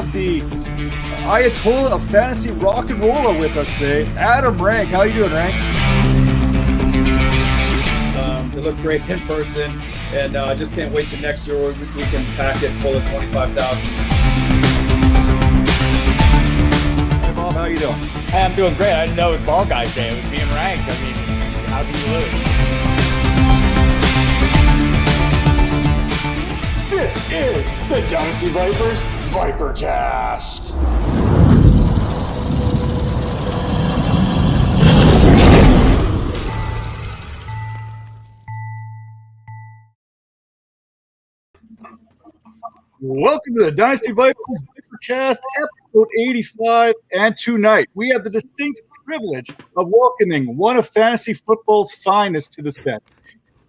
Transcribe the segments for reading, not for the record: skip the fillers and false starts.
have the Ayatollah of fantasy rock and roller with us today, Adam Rank. How you doing, Rank? They look great in person, and I just can't wait till next year where we can pack it full of 25,000. Hey, Bob, how you doing? Hey, I'm doing great. I didn't know it was Ball Guys Day. It was being ranked. I mean, how can you lose? This is the Dynasty Vipers ViperCast. Welcome to the Dynasty Vipers ViperCast, episode 85. And tonight, we have the distinct privilege of welcoming one of fantasy football's finest to the set.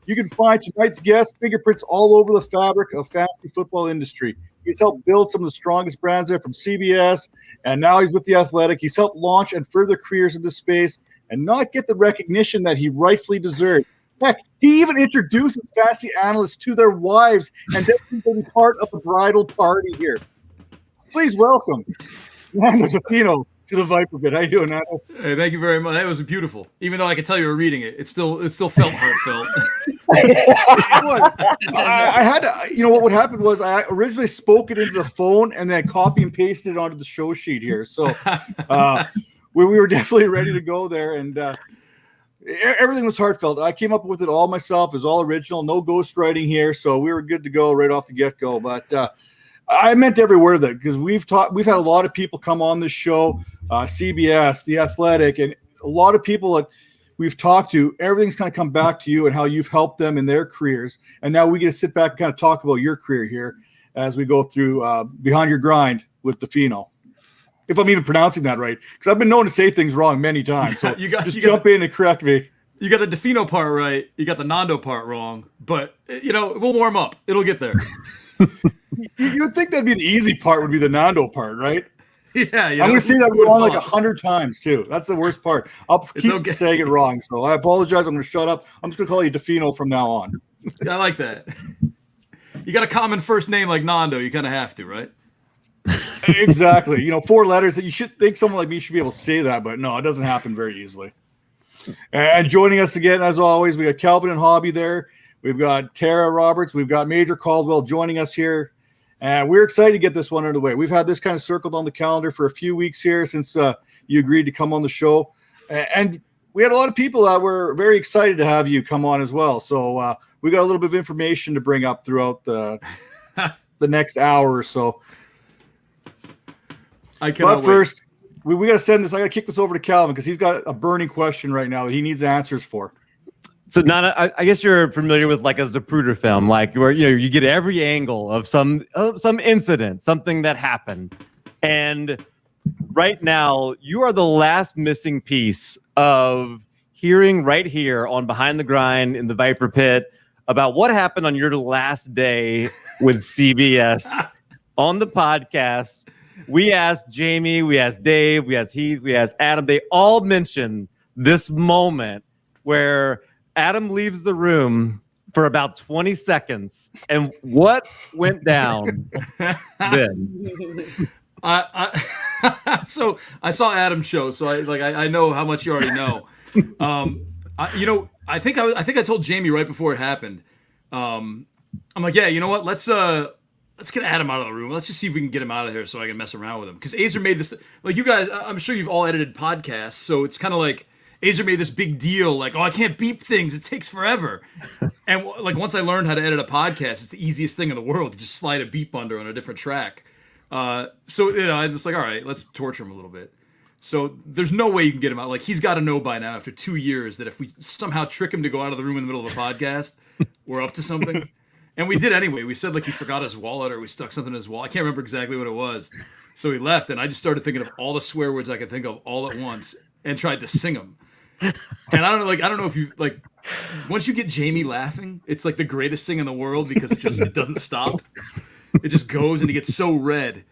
You can find tonight's guest fingerprints all over the fabric of fantasy football industry. He's helped build some of the strongest brands there from CBS, and now he's with The Athletic. He's helped launch and further careers in this space and not get the recognition that he rightfully deserves. Heck, he even introduces fantasy analysts to their wives and doesn't be part of the bridal party here. Please welcome Nando Di Fino to the Viper Pit. How you doing, Nando? Hey, thank you very much. That was beautiful. Even though I could tell you were reading it, it still felt heartfelt. It was. I had to, what would happen was I originally spoke it into the phone and then copy and pasted it onto the show sheet here. So we were definitely ready to go there, and everything was heartfelt. I came up with it all myself. It was all original, no ghostwriting here, so we were good to go right off the get-go. But I meant every word of it because we've had a lot of people come on this show, CBS, The Athletic, and a lot of people that we've talked to. Everything's kind of come back to you and how you've helped them in their careers. And now we get to sit back and kind of talk about your career here as we go through Behind Your Grind with Di Fino. If I'm even pronouncing that right, because I've been known to say things wrong many times. So jump in and correct me. You got the Di Fino part right. You got the Nando part wrong. But, we'll warm up. It'll get there. You would think that'd be the easy part would be the Nando part, right? Yeah. I'm going to say that wrong like 100 times, too. That's the worst part. I'll keep saying it wrong. So I apologize. I'm going to shut up. I'm just going to call you Di Fino from now on. I like that. You got a common first name like Nando. You kind of have to, right? Exactly. 4 letters that you should think someone like me should be able to say that, but no, it doesn't happen very easily. And joining us again, as always, we got Calvin and Hobby there. We've got Tera Roberts. We've got Major Caldwell joining us here. And we're excited to get this one underway. We've had this kind of circled on the calendar for a few weeks here since you agreed to come on the show. And we had a lot of people that were very excited to have you come on as well. So we got a little bit of information to bring up throughout the next hour or so. But first, we got to send this. I got to kick this over to Calvin because he's got a burning question right now that he needs answers for. So, Nana, I guess you're familiar with like a Zapruder film, like where you get every angle of some incident, something that happened, and right now you are the last missing piece of hearing right here on Behind the Grind in the Viper Pit about what happened on your last day with CBS on the podcast. We asked Jamie, we asked Dave, we asked Heath, we asked Adam. They all mentioned this moment where Adam leaves the room for about 20 seconds. And what went down then? So I saw Adam's show, so I know how much you already know. I think I told Jamie right before it happened. I'm like, yeah, you know what? Let's get Adam out of the room. Let's just see if we can get him out of here so I can mess around with him. Because Azer made this, like you guys, I'm sure you've all edited podcasts, so it's kind of like Azer made this big deal, like, I can't beep things. It takes forever. And like once I learned how to edit a podcast, it's the easiest thing in the world to just slide a beep under on a different track. So I'm just like, all right, let's torture him a little bit. So there's no way you can get him out. Like he's got to know by now after 2 years that if we somehow trick him to go out of the room in the middle of a podcast, we're up to something. And we did anyway. We said like he forgot his wallet or we stuck something in his wallet. I can't remember exactly what it was. So he left, and I just started thinking of all the swear words I could think of all at once and tried to sing them. And I don't know if you like once you get Jamie laughing, it's like the greatest thing in the world because it doesn't stop. It just goes and he gets so red.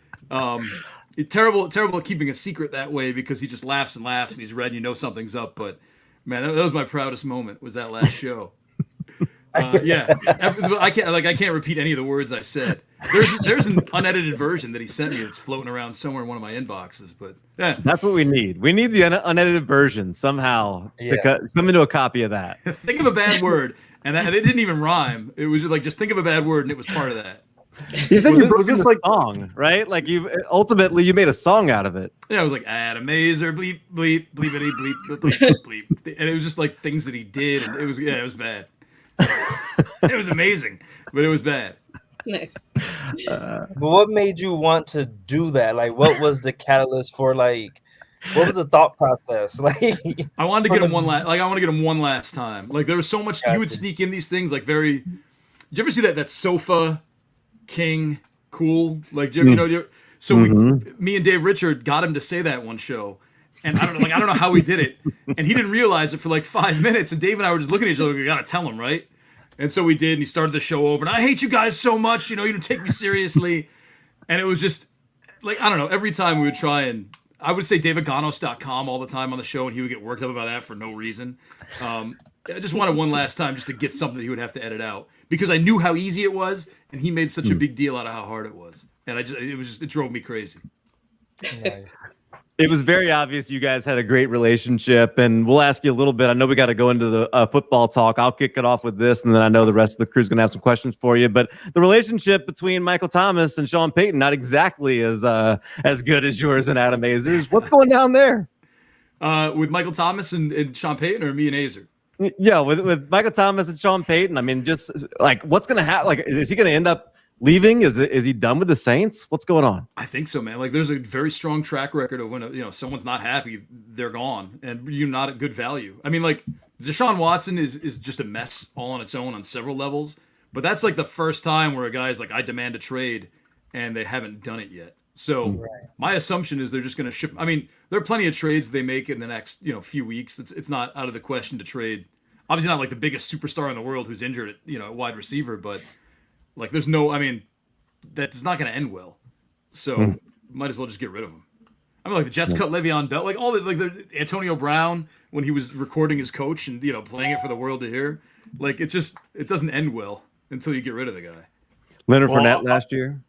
It's terrible at keeping a secret that way because he just laughs and laughs and he's red and you know something's up. But man, that was my proudest moment was that last show. I can't repeat any of the words I said. There's an unedited version that he sent me that's floating around somewhere in one of my inboxes. But yeah, That's what we need. We need the unedited version somehow to come into a copy of that. think of a bad word, and it didn't even rhyme. It was just think of a bad word, and it was part of that. You said was this like song, right? Like you made a song out of it. Yeah, it was like Adam Mazer, bleep, bleep, bleepity, bleep, bleep, bleep. And it was just like things that he did. And it was bad. It was amazing, but it was bad. Nice. But what made you want to do that? Like, what was the catalyst for, like, what was the thought process? Like, I wanted to get him I want to get him one last time. Like, there was so much, you would sneak in these things, like, did you ever see that sofa king cool? Like, so me and Dave Richard got him to say that one show. And I don't know how we did it. And he didn't realize it for like 5 minutes. And Dave and I were just looking at each other. We got to tell him, right? And so we did. And he started the show over. And I hate you guys so much. You don't take me seriously. And it was just like, I don't know. Every time we would try and I would say davidganos.com all the time on the show. And he would get worked up about that for no reason. I just wanted one last time just to get something that he would have to edit out. Because I knew how easy it was. And he made such a big deal out of how hard it was. And it drove me crazy. nice. It was very obvious you guys had a great relationship, and we'll ask you a little bit. I know we got to go into the football talk. I'll kick it off with this, and then I know the rest of the crew's going to have some questions for you. But the relationship between Michael Thomas and Sean Payton, not exactly as good as yours and Adam Azer's. What's going down there? With Michael Thomas and Sean Payton, or me and Azer? Yeah, with Michael Thomas and Sean Payton. I mean, just like what's going to happen? Like, is he going to end up leaving? Is he done with the Saints? What's going on? I think so, man. Like, there's a very strong track record of when someone's not happy, they're gone, and you're not at good value. I mean, like, Deshaun Watson is just a mess all on its own on several levels, but that's like the first time where a guy's like, I demand a trade, and they haven't done it yet. So my assumption is they're just going to ship. I mean, there are plenty of trades they make in the next few weeks. It's not out of the question to trade. Obviously, not like the biggest superstar in the world who's injured at wide receiver, but. Like, that's not going to end well. So, might as well just get rid of him. I mean, like, the Jets cut Le'Veon Bell. Like, all the Antonio Brown, when he was recording his coach and, playing it for the world to hear. Like, it doesn't end well until you get rid of the guy. Leonard Fournette last year?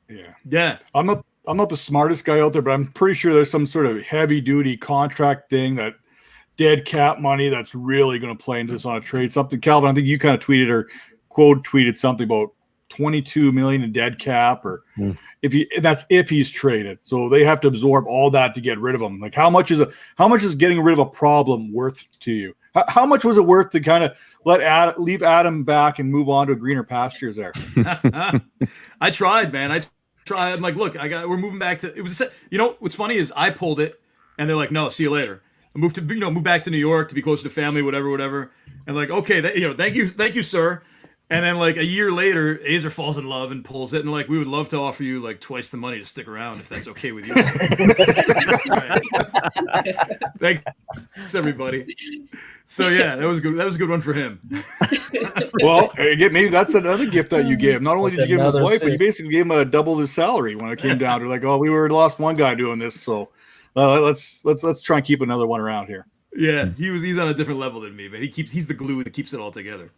Yeah. I'm not the smartest guy out there, but I'm pretty sure there's some sort of heavy-duty contract thing, that dead cap money that's really going to play into this on a trade. Something, Calvin, I think you kind of tweeted or quote tweeted something about $22 million in dead cap, or if he's traded. So they have to absorb all that to get rid of him. Like, how much is getting rid of a problem worth to you? How much was it worth to kind of leave Adam back and move on to greener pastures there? I tried, man. I'm like, look, we're moving back to. It was. What's funny is I pulled it, and they're like, no, see you later. I moved back to New York to be closer to family, whatever. And like, okay, thank you, sir. And then, like, a year later, Azer falls in love and pulls it. And, like, we would love to offer you, like, twice the money to stick around if that's okay with you. Thanks, everybody. So, yeah, that was good. That was a good one for him. Well, maybe that's another gift that you gave. Not only did you give him his wife, but you basically gave him double his salary when it came down to, like, oh, we lost one guy doing this. So let's try and keep another one around here. Yeah, he's on a different level than me, but he's the glue that keeps it all together.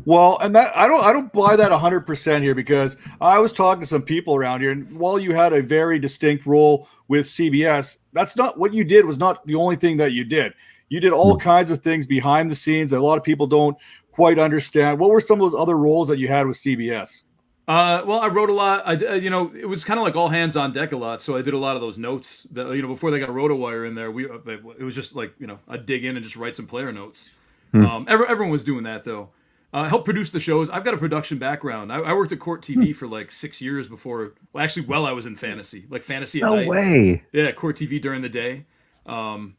Well, and that I don't buy that 100% here, because I was talking to some people around here, and while you had a very distinct role with CBS, that's not what you did. Was not the only thing that you did. You did all kinds of things behind the scenes that a lot of people don't quite understand. What were some of those other roles that you had with CBS? Well, I wrote a lot. It was kind of like all hands on deck a lot. So I did a lot of those notes that, before they got RotoWire in there, it was just like, I'd dig in and just write some player notes. Everyone was doing that though. Helped produce the shows. I've got a production background. I worked at Court TV for like 6 years before. Well, actually, while I was in fantasy, like fantasy at night. No way. Yeah, Court TV during the day. So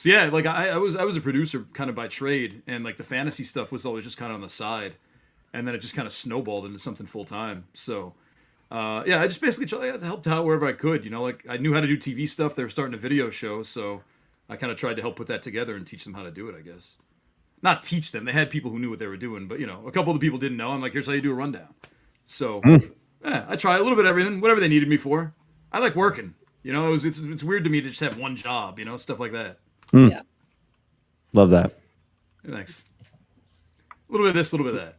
yeah, like I was a producer kind of by trade, and like the fantasy stuff was always just kind of on the side, and then it just kind of snowballed into something full time. So I just basically tried to help out wherever I could. Like I knew how to do TV stuff. They were starting a video show, so I kind of tried to help put that together and teach them how to do it, I guess. Not teach them. They had people who knew what they were doing, but a couple of the people didn't know. I'm like, here's how you do a rundown. So I try a little bit of everything, whatever they needed me for. I like working. It's weird to me to just have one job, stuff like that. Yeah. Love that. Thanks. A little bit of this, a little bit of that.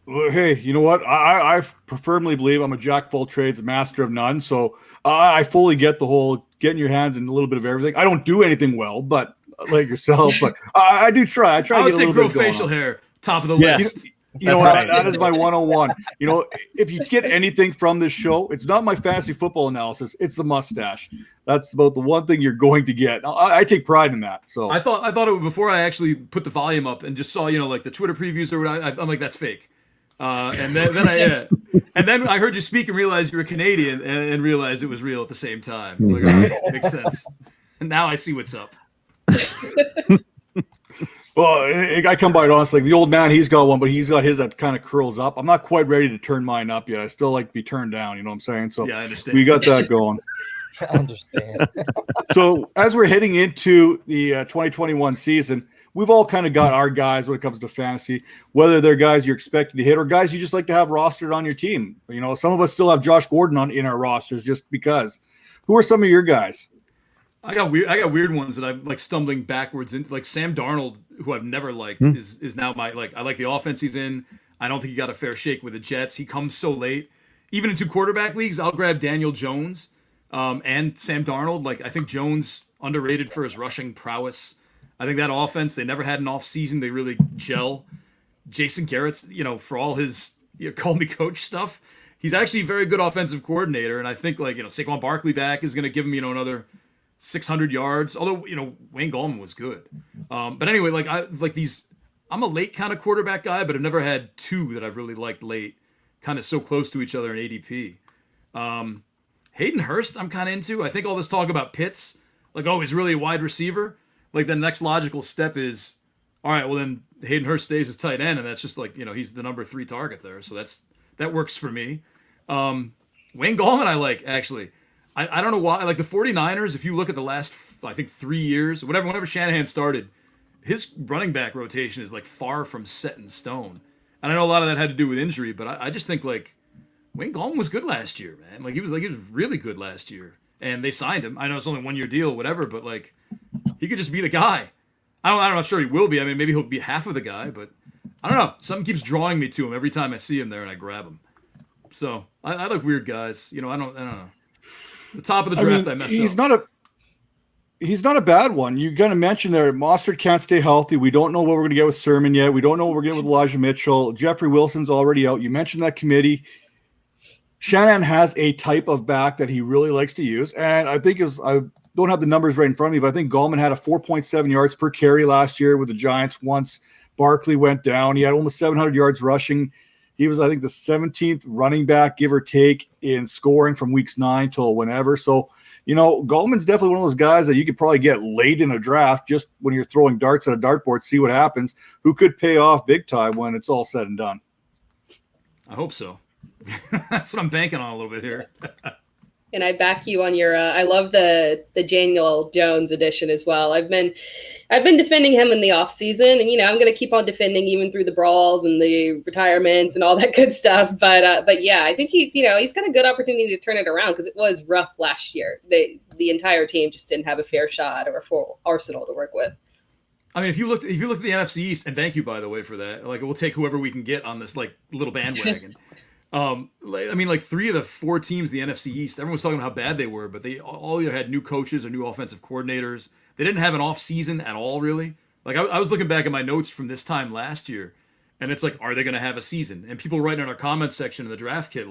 Well, hey, you know what? I firmly believe I'm a jack of all trades, a master of none. So I fully get the whole getting your hands in a little bit of everything. I don't do anything well, but like yourself, but I do try. I try I to would get a say little grow bit going facial on. hair, top of the Yes. list. You know That's what? right. That is my 101. You know, if you get anything from this show, it's not my fantasy football analysis. It's the mustache. That's about the one thing you're going to get. I take pride in that. So I thought it was before I actually put the volume up and just saw, like the Twitter previews or whatever. I'm like, that's fake. And then I heard you speak and realized you were Canadian and realized it was real at the same time. I'm like, all right, makes sense. And now I see what's up. well, I come by it honestly. The old man, he's got one, but he's got his that kind of curls up. I'm not quite ready to turn mine up yet. I still like to be turned down. You know what I'm saying? So Yeah, I understand. we got that going. I understand. So as we're heading into the 2021 season, we've all kind of got our guys when it comes to fantasy, whether they're guys you're expecting to hit or guys you just like to have rostered on your team. You know, some of us still have Josh Gordon in our rosters just because. Who are some of your guys? I got weird ones that I'm like stumbling backwards into. Like Sam Darnold, who I've never liked, is now my I like the offense he's in. I don't think he got a fair shake with the Jets. He comes so late. Even in 2 quarterback leagues, I'll grab Daniel Jones and Sam Darnold. Like I think Jones underrated for his rushing prowess. I think that offense, they never had an off season. They really gel. Jason Garrett's, for all his call me coach stuff, he's actually a very good offensive coordinator. And I think Saquon Barkley back is going to give him, another 600 yards. Although, Wayne Gallman was good. But anyway, I'm a late kind of quarterback guy, but I've never had 2 that I've really liked late, kind of so close to each other in ADP. Hayden Hearst, I'm kind of into. I think all this talk about Pitts, he's really a wide receiver. The next logical step is, all right, well then Hayden Hearst stays as tight end, and that's just he's the number 3 target there. So that works for me. Wayne Gallman I like, actually. I don't know why. Like the 49ers, if you look at the last, I think 3 years, whenever Shanahan started, his running back rotation is far from set in stone. And I know a lot of that had to do with injury, but I just think Wayne Gallman was good last year, man. He was really good last year. And they signed him. I know it's only 1 year deal, whatever, but he could just be the guy. I'm not sure he will be. I mean, maybe he'll be half of the guy, but I don't know. Something keeps drawing me to him every time I see him there and I grab him. So I like weird guys. I don't know. The top of the draft, I messed up. He's not a bad one. You got to mention there, Mostert can't stay healthy. We don't know what we're going to get with Sermon yet. We don't know what we're getting with Elijah Mitchell. Jeffrey Wilson's already out. You mentioned that committee. Shanahan has a type of back that he really likes to use, and I think I don't have the numbers right in front of me, but I think Gallman had a 4.7 yards per carry last year with the Giants once Barkley went down. He had almost 700 yards rushing. He was, I think, the 17th running back, give or take, in scoring from weeks 9 till whenever. So, Gallman's definitely one of those guys that you could probably get late in a draft just when you're throwing darts at a dartboard, see what happens, who could pay off big time when it's all said and done. I hope so. That's what I'm banking on a little bit here. And I back you on your. I love the Daniel Jones edition as well. I've been defending him in the off season, and I'm going to keep on defending even through the brawls and the retirements and all that good stuff. But yeah, I think he's got a good opportunity to turn it around because it was rough last year. The entire team just didn't have a fair shot or a full arsenal to work with. I mean, if you look at the NFC East, and thank you by the way for that. We'll take whoever we can get on this little bandwagon. 3 of the 4 teams in the NFC East, everyone was talking about how bad they were, but they all either had new coaches or new offensive coordinators. They didn't have an off season at all, really. I was looking back at my notes from this time last year, and it's are they going to have a season? And people writing in our comments section in the draft kit,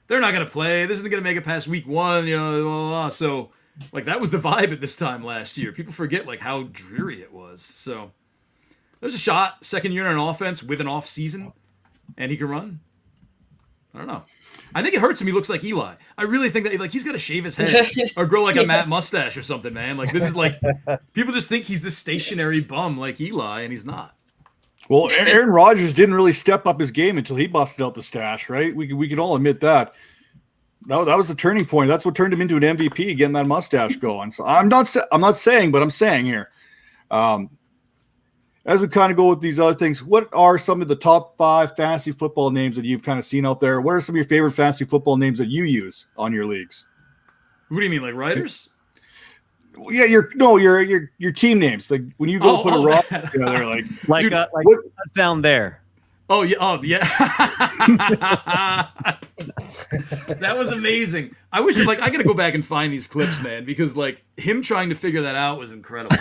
they're not going to play. This isn't going to make it past week 1, blah, blah, blah. So, that was the vibe at this time last year. People forget, how dreary it was. So, there's a shot, second year in an offense with an off season, and he can run. I don't know. I think it hurts him. He looks like Eli. I really think that he's got to shave his head or grow a Matt mustache or something, man. This is people just think he's this stationary bum like Eli, and he's not. Well, Aaron Rodgers didn't really step up his game until he busted out the stash, right? We can all admit that. That was the turning point. That's what turned him into an MVP, getting that mustache going. So I'm not saying, but I'm saying here. As we kind of go with these other things, what are some of the top 5 fantasy football names that you've kind of seen out there? What are some of your favorite fantasy football names that you use on your leagues? What do you mean, writers? Yeah, your team names. When you go put a roster together, what's down there? Oh yeah. Oh yeah. That was amazing. I wish I gotta go back and find these clips, man, because like him trying to figure that out was incredible.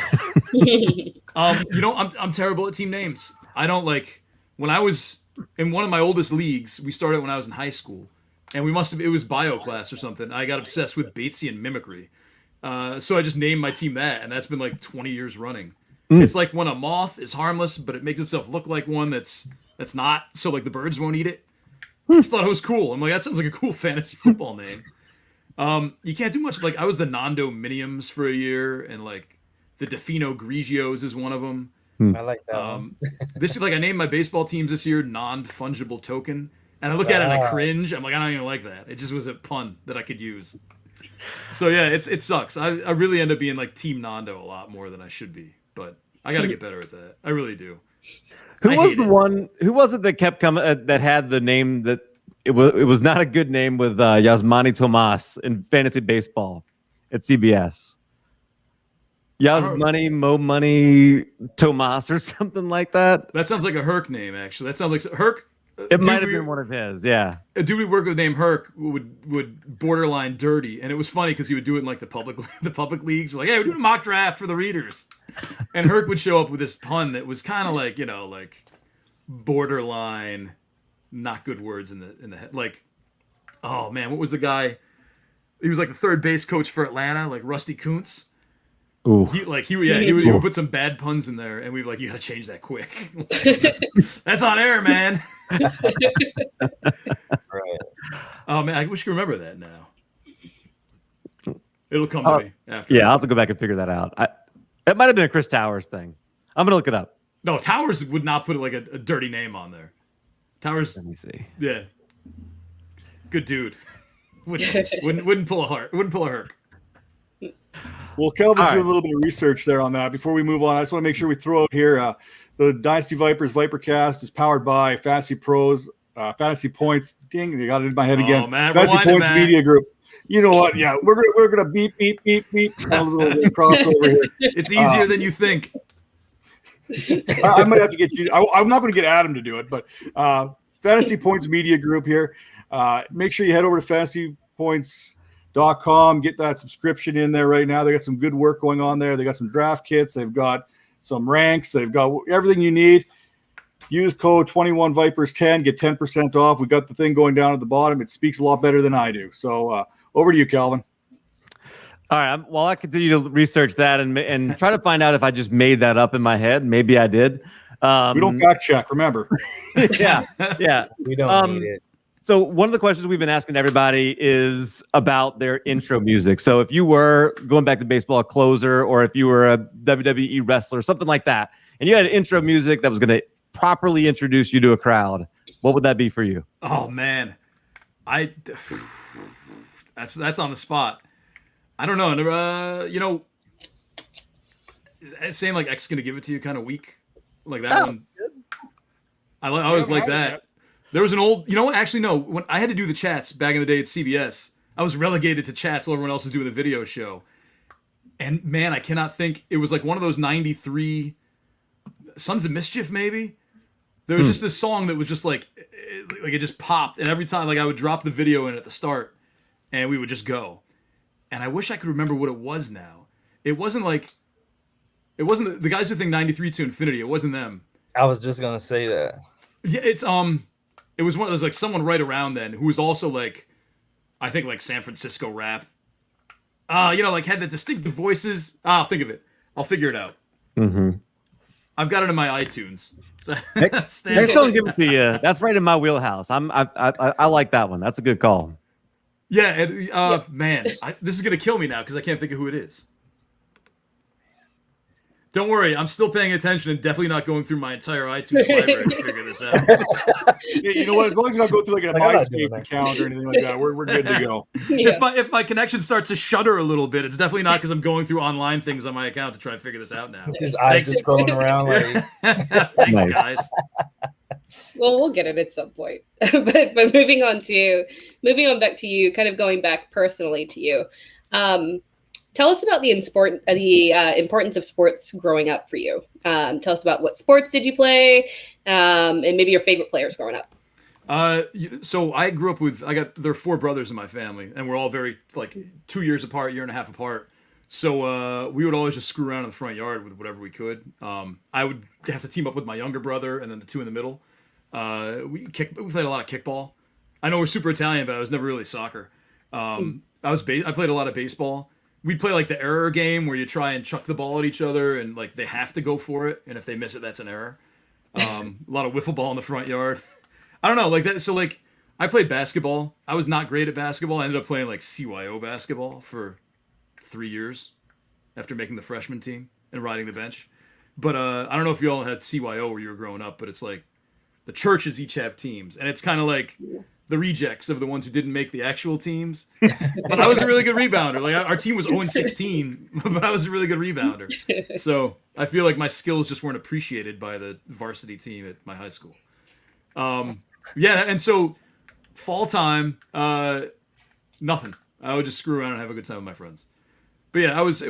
I'm terrible at team names. I don't like when I was in one of my oldest leagues, we started when I was in high school, and it was bio class or something. I got obsessed with Batesian mimicry. So I just named my team that, and that's been like 20 years running. It's like when a moth is harmless, but it makes itself look like one that's not, so like the birds won't eat it. I just thought it was cool. I'm like, that sounds like a cool fantasy football name. You can't do much. Like I was the Nando Miniums for a year, and like the Di Fino Grigios is one of them. I like that one. This is like I named my baseball teams this year non-fungible token, and I look at it and I cringe. I'm like, I don't even like that. It just was a pun that I could use. So yeah, it sucks. I really end up being like Team Nando a lot more than I should be, but I got to get better at that. I really do. Who was it that kept coming that had the name that it was not a good name with Yasmani Tomas in fantasy baseball at CBS? Yasmani Mo Money Tomas or something like that. That sounds like a Herc name, actually. That sounds like Herc. It might have been one of his, yeah. A dude we work with named Herc would borderline dirty, and it was funny because he would do it in like the public leagues. We're like, hey, we're doing a mock draft for the readers, and Herc would show up with this pun that was kind of like like borderline, not good words in the head. Like, oh man, what was the guy? He was like the third base coach for Atlanta, like Rusty Kuntz. Ooh. He would put some bad puns in there, and we'd be like, you got to change that quick. That's on air, man. Right. Oh man, I wish you could remember that now. It'll come to me after. Yeah, I'll have to go back and figure that out. It might have been a Chris Towers thing. I'm gonna look it up. No, Towers would not put like a dirty name on there. Towers. Let me see. Yeah. Good dude. Wouldn't pull a heart. Wouldn't pull a Herc. Well, Calvin's doing a little bit of research there on that. Before we move on, I just want to make sure we throw out here the Dynasty Vipers ViperCast is powered by Fantasy Pros, Fantasy Points. Ding, you got it in my head again. Man, Fantasy Points man. Media Group. You know what? Yeah, we're gonna beep. A little crossover here. It's easier than you think. I might have to get you. I'm not going to get Adam to do it, but Fantasy Points Media Group here. Make sure you head over to fantasypoints.com. Get that subscription in there right now. They got some good work going on there. They got some draft kits. They've got some ranks. They've got everything you need. Use code 21Vipers10. Get 10% off. We got the thing going down at the bottom. It speaks a lot better than I do. So over to you, Calvin. All right. While I continue to research that and try to find out if I just made that up in my head, maybe I did. We don't fact check, remember? Yeah. We don't need it. So one of the questions we've been asking everybody is about their intro music. So if you were going back to baseball, a closer, or if you were a WWE wrestler, something like that, and you had intro music that was going to properly introduce you to a crowd, what would that be for you? Oh man, that's on the spot. I don't know. Saying like X gonna give it to you kind of weak, like that one. I always like that. There was an old, actually no. When I had to do the chats back in the day at CBS, I was relegated to chats while everyone else was doing the video show. And man, I cannot think. It was like one of those '93 Sons of Mischief, maybe. There was just this song that was just like it just popped, and every time like I would drop the video in at the start, and we would just go. And I wish I could remember what it was now. It wasn't the guys who think 93 to infinity. It wasn't them. I was just gonna say that. Yeah, it was one of those like someone right around then who was also like, I think like San Francisco rap. Like had the distinctive voices. I'll think of it. I'll figure it out. Mm-hmm. I've got it in my iTunes. So Next don't give it to you. That's right in my wheelhouse. I like that one. That's a good call. Yeah, man, this is gonna kill me now because I can't think of who it is. Don't worry, I'm still paying attention and definitely not going through my entire iTunes library to figure this out. Yeah, you know what? As long as you don't go through like a MySpace account or anything like that, we're good to go. Yeah. If my connection starts to shudder a little bit, it's definitely not because I'm going through online things on my account to try and figure this out now. His eyes just scrolling around like. Thanks, guys. Well, we'll get it at some point. but moving on back to you, kind of going back personally to you. Tell us about the importance of sports growing up for you. Tell us about what sports did you play, and maybe your favorite players growing up. So I grew up with, there are 4 brothers in my family, and we're all very, like, 2 years apart, year and a half apart. So we would always just screw around in the front yard with whatever we could. I would have to team up with my younger brother and then the 2 in the middle. We played a lot of kickball. I know we're super Italian, but I was never really soccer. I played a lot of baseball. We'd play like the error game where you try and chuck the ball at each other and like they have to go for it, and if they miss it, that's an error. A lot of wiffle ball in the front yard. I don't know, like that. So like I played basketball. I was not great at basketball. I ended up playing like CYO basketball for 3 years after making the freshman team and riding the bench. But I don't know if you all had CYO where you were growing up, but it's like the churches each have teams, and it's kind of like the rejects of the ones who didn't make the actual teams. But I was a really good rebounder. Like our team was 0-16, but I was a really good rebounder. So I feel like my skills just weren't appreciated by the varsity team at my high school. Yeah, and so fall time, nothing. I would just screw around and have a good time with my friends. But yeah, it was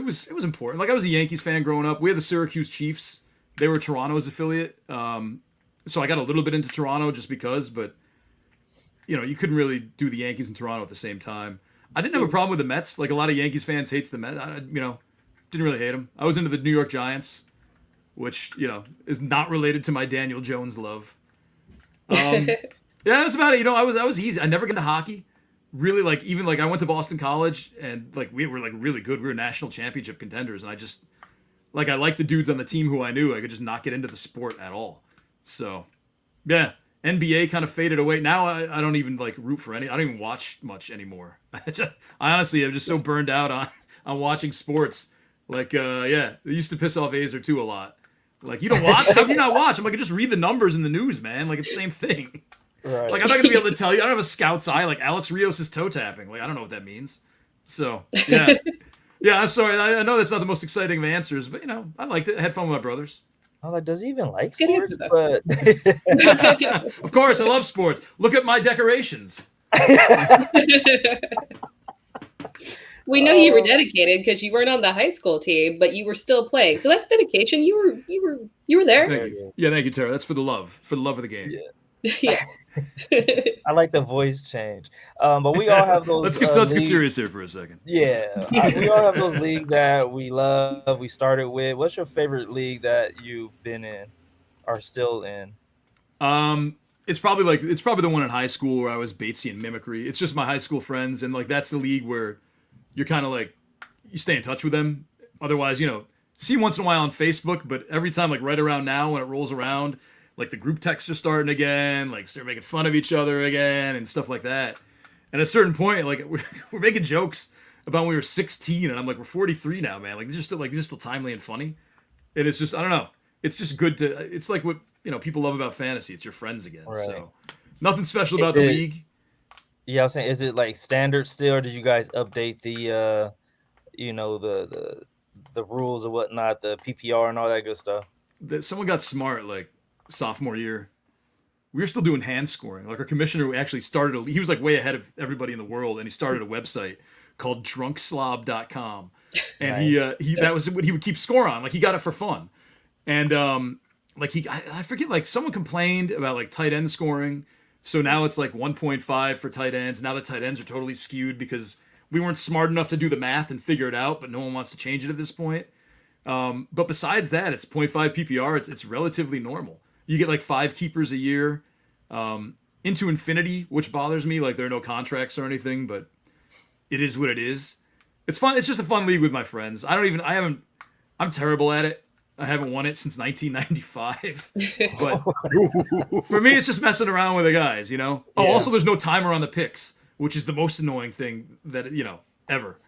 important. Like I was a Yankees fan growing up. We had the Syracuse Chiefs. They were Toronto's affiliate. So I got a little bit into Toronto just because, but you know, you couldn't really do the Yankees and Toronto at the same time. I didn't have a problem with the Mets. Like a lot of Yankees fans hates the Mets. Didn't really hate them. I was into the New York Giants, which, you know, is not related to my Daniel Jones love. Yeah, that's about it. You know, I was easy. I never got into hockey. Really, like, even like I went to Boston College and like we were like really good. We were national championship contenders, and I just like I liked the dudes on the team who I knew. I could just not get into the sport at all. So, yeah, NBA kind of faded away. Now I don't even like root for any. I don't even watch much anymore. I honestly am just so burned out on watching sports. Like, yeah, it used to piss off Azer too a lot. Like, you don't watch? How do you not watch? I'm like, I just read the numbers in the news, man. Like, it's the same thing. Right. Like, I'm not gonna be able to tell you. I don't have a scout's eye. Like, Alex Rios is toe tapping. Like, I don't know what that means. So, yeah, yeah. I'm sorry. I know that's not the most exciting of answers, but you know, I liked it. I had fun with my brothers. I'm like, does he even like sports? But of course, I love sports. Look at my decorations. We know you were dedicated because you weren't on the high school team, but you were still playing. So that's dedication. You were there. Thank you. Yeah, thank you, Tara. That's for the love of the game. Yeah. Yes. I like the voice change. But we all have those. Let's get serious here for a second. Yeah, we all have those leagues that we love. We started with. What's your favorite league that you've been in, or still in? It's probably the one in high school where I was Batesian mimicry. It's just my high school friends, and like that's the league where you're kind of like you stay in touch with them. Otherwise, you know, see once in a while on Facebook, but every time like right around now when it rolls around. Like the group texts are starting again, like start making fun of each other again and stuff like that. And at a certain point, like we're making jokes about when we were 16, and I'm like, we're 43 now, man. Like these are still timely and funny. And it's just, I don't know. It's just good to. It's like what people love about fantasy. It's your friends again. Right. So nothing special about the league. Yeah, I was saying, is it like standard still, or did you guys update the, the rules or whatnot, the PPR and all that good stuff? Someone got smart, like. Sophomore year, we were still doing hand scoring. Like our commissioner actually started he was like way ahead of everybody in the world, and he started a website called drunkslob.com. And nice. he that was what he would keep score on. Like he got it for fun. And I forget, like someone complained about like tight end scoring. So now it's like 1.5 for tight ends. Now the tight ends are totally skewed because we weren't smart enough to do the math and figure it out, but no one wants to change it at this point. But besides that, it's 0.5 PPR. It's relatively normal. You get like 5 keepers a year, into infinity, which bothers me. Like there are no contracts or anything, but it is what it is. It's fun. It's just a fun league with my friends. I'm terrible at it. I haven't won it since 1995. But for me, it's just messing around with the guys, you know? Oh, yeah. Also there's no timer on the picks, which is the most annoying thing that, ever.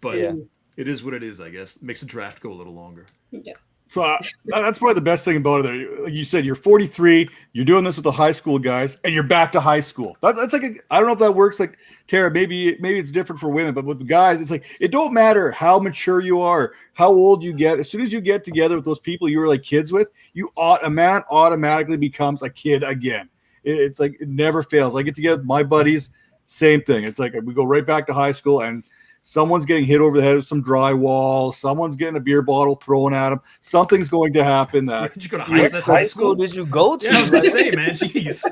But it is what it is, I guess. It makes the draft go a little longer. Yeah. So that's probably the best thing about it. Like you said, you're 43, you're doing this with the high school guys, and you're back to high school. That's like I don't know if that works. Like Tara, maybe it's different for women, but with the guys, it's like it don't matter how mature you are, how old you get. As soon as you get together with those people you were like kids with, a man automatically becomes a kid again. It's like it never fails. I get together with my buddies, same thing. It's like we go right back to high school, and someone's getting hit over the head with some drywall, someone's getting a beer bottle thrown at them. Something's going to happen. That Did you go to What high school did you go to? Yeah, I was gonna say, man, jeez.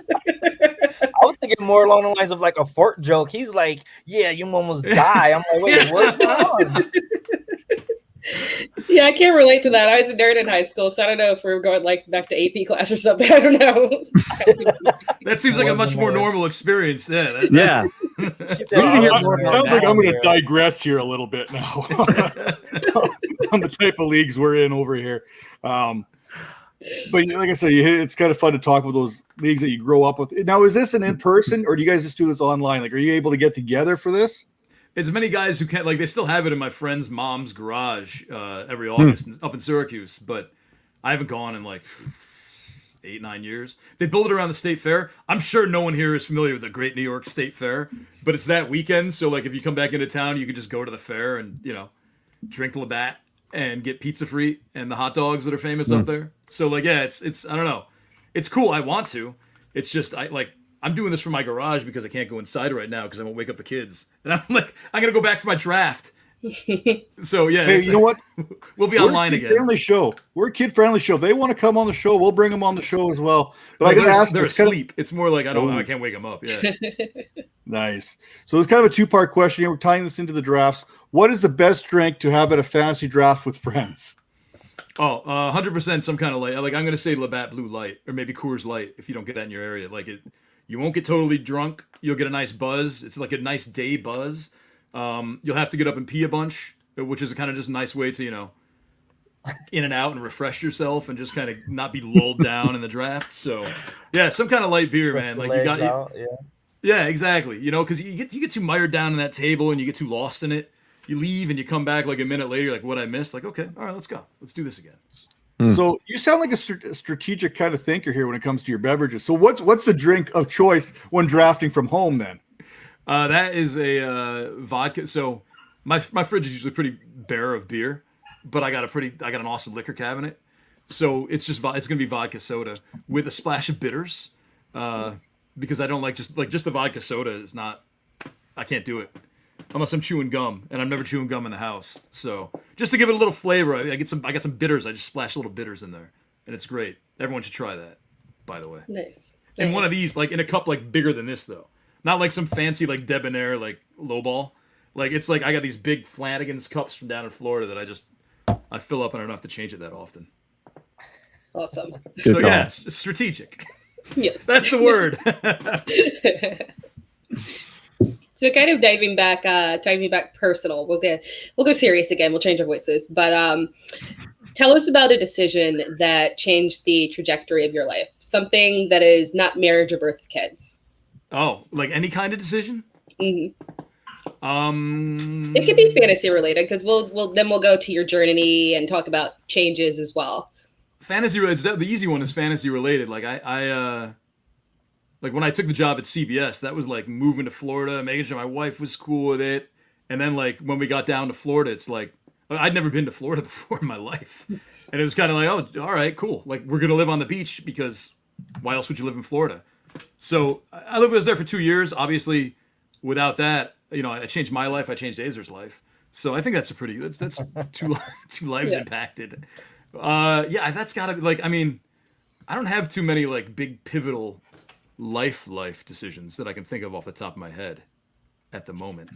I was thinking more along the lines of like a fort joke. He's like, "Yeah, you almost die." I'm like, "Wait, what's going on?" Yeah, I can't relate to that. I was a nerd in high school, so I don't know if we're going like back to AP class or something. I don't know. That seems like a much more normal experience. Yeah. Yeah. She said, sounds like I'm going to digress here a little bit now on the type of leagues we're in over here. But like I said, it's kind of fun to talk about those leagues that you grow up with. Now, is this an in-person, or do you guys just do this online? Like, are you able to get together for this? As many guys who can't, like, they still have it in my friend's mom's garage every August up in Syracuse, but I haven't gone in like 8-9 years. They build it around the state fair. I'm sure no one here is familiar with the Great New York State Fair, but it's that weekend. So like if you come back into town, you can just go to the fair and, drink Labatt and get pizza free and the hot dogs that are famous up there. So like, yeah, it's I don't know. It's cool. I want to. It's just I'm doing this from my garage because I can't go inside right now because I won't wake up the kids. And I'm like, I'm going to go back for my draft. So, yeah. Hey, you know what? We'll be online again. Family show. We're a kid-friendly show. If they want to come on the show, we'll bring them on the show as well. But I got to ask, they're asleep. It's more like I can't wake them up. Yeah. Nice. So it's kind of a two-part question here. We're tying this into the drafts. What is the best drink to have at a fantasy draft with friends? 100% some kind of light. Like I'm going to say Labatt Blue Light or maybe Coors Light if you don't get that in your area. Like you won't get totally drunk. You'll get a nice buzz. It's like a nice day buzz. You'll have to get up and pee a bunch, which is kind of just a nice way to, in and out and refresh yourself and just kind of not be lulled down in the draft. So, yeah, some kind of light beer, man. Like you got, yeah, exactly. Because you get too mired down in that table and you get too lost in it. You leave and you come back like a minute later, like what I missed. Like, okay, all right, let's go. Let's do this again. So you sound like a strategic kind of thinker here when it comes to your beverages. So what's the drink of choice when drafting from home then? That is a vodka. So my fridge is usually pretty bare of beer, but I got an awesome liquor cabinet. So it's gonna be vodka soda with a splash of bitters, because I don't like just the vodka soda is not. I can't do it unless I'm chewing gum, and I'm never chewing gum in the house. So just to give it a little flavor, I got some bitters. I just splash little bitters in there, and it's great. Everyone should try that, by the way. Nice. And one of these, like in a cup like bigger than this though. Not like some fancy like debonair like lowball. Like it's like I got these big Flanagan's cups from down in Florida that I fill up and I don't have to change it that often. Awesome. So yeah, strategic. Yes. That's the word. So kind of diving back personal. We'll go serious again. We'll change our voices. But tell us about a decision that changed the trajectory of your life. Something that is not marriage or birth of kids. Oh, like any kind of decision? Mm-hmm. It could be fantasy related because we'll go to your journey and talk about changes as well. Fantasy related. The easy one is fantasy related. Like I like when I took the job at CBS, that was like moving to Florida, making sure my wife was cool with it, and then like when we got down to Florida, it's like I'd never been to Florida before in my life, and it was kind of like, oh, all right, cool. Like we're gonna live on the beach because why else would you live in Florida? So I was there for 2 years. Obviously, without that, I changed my life. I changed Azer's life. So I think that's that's two lives impacted. Yeah, that's gotta be like. I mean, I don't have too many like big pivotal life decisions that I can think of off the top of my head at the moment.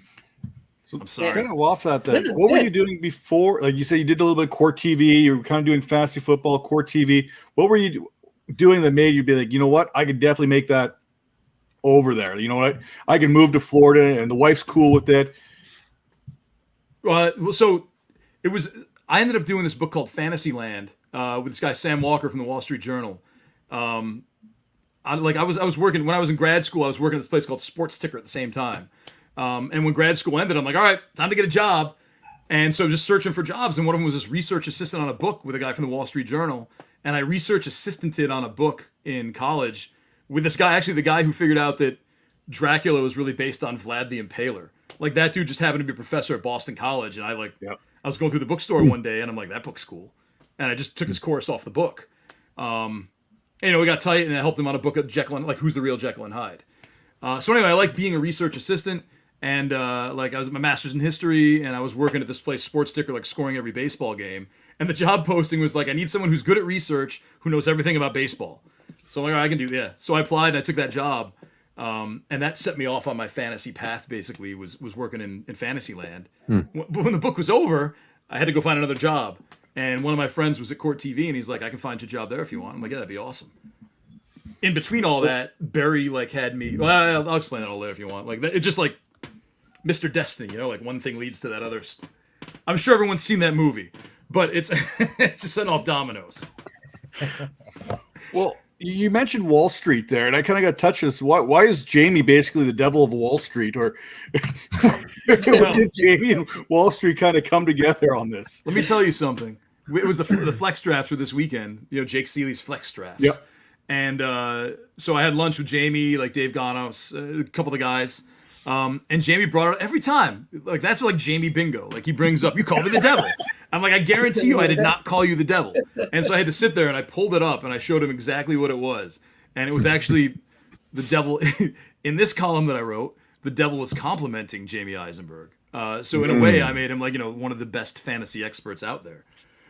So I'm sorry. Kind of off that then. What were you doing before? Like you said, you did a little bit of court TV. You were kind of doing fantasy football, court TV. What were you doing that made you be like, you know what? I could definitely make that over there. You know what? I can move to Florida, and the wife's cool with it. So it was. I ended up doing this book called Fantasyland with this guy Sam Walker from the Wall Street Journal. I was working when I was in grad school. I was working at this place called Sports Ticker at the same time. And when grad school ended, I'm like, all right, time to get a job. And so just searching for jobs. And one of them was this research assistant on a book with a guy from the Wall Street Journal. And I research assistanted on a book in college with this guy, actually the guy who figured out that Dracula was really based on Vlad the Impaler. Like that dude just happened to be a professor at Boston College. And I was going through the bookstore one day and I'm like, that book's cool. And I just took his course off the book. And, we got tight and I helped him on a book of Jekyll and, like, Who's the Real Jekyll and Hyde. So anyway, I like being a research assistant. And like I was my master's in history, and I was working at this place, Sports Sticker, like scoring every baseball game. And the job posting was like, I need someone who's good at research, who knows everything about baseball. So I'm like, all right, I can do that. So I applied and I took that job. And that set me off on my fantasy path, basically, was working in fantasy land. But when the book was over, I had to go find another job. And one of my friends was at Court TV, and he's like, I can find you a job there if you want. I'm like, yeah, that'd be awesome. In between all that, Barry like had me, well, I'll explain that all later if you want. Like, it's just like Mr. Destiny, you know, like one thing leads to that other. I'm sure everyone's seen that movie, but it's it's just setting off dominoes. Well, you mentioned Wall Street there, and I kind of got touched this. Why is Jamie basically the devil of Wall Street? Or did Jamie and Wall Street kind of come together on this? Let me tell you something. It was the flex drafts for this weekend. You know, Jake Seeley's flex drafts. Yep. And so I had lunch with Jamie, like Dave Ganos, a couple of the guys. And Jamie brought it up every time. Like, that's like Jamie bingo. Like, he brings up, you called me the devil. I'm like, I guarantee you I did not call you the devil. And so I had to sit there and I pulled it up and I showed him exactly what it was. And it was actually the devil. In this column that I wrote, the devil was complimenting Jamie Eisenberg. So in a way, I made him like, you know, one of the best fantasy experts out there.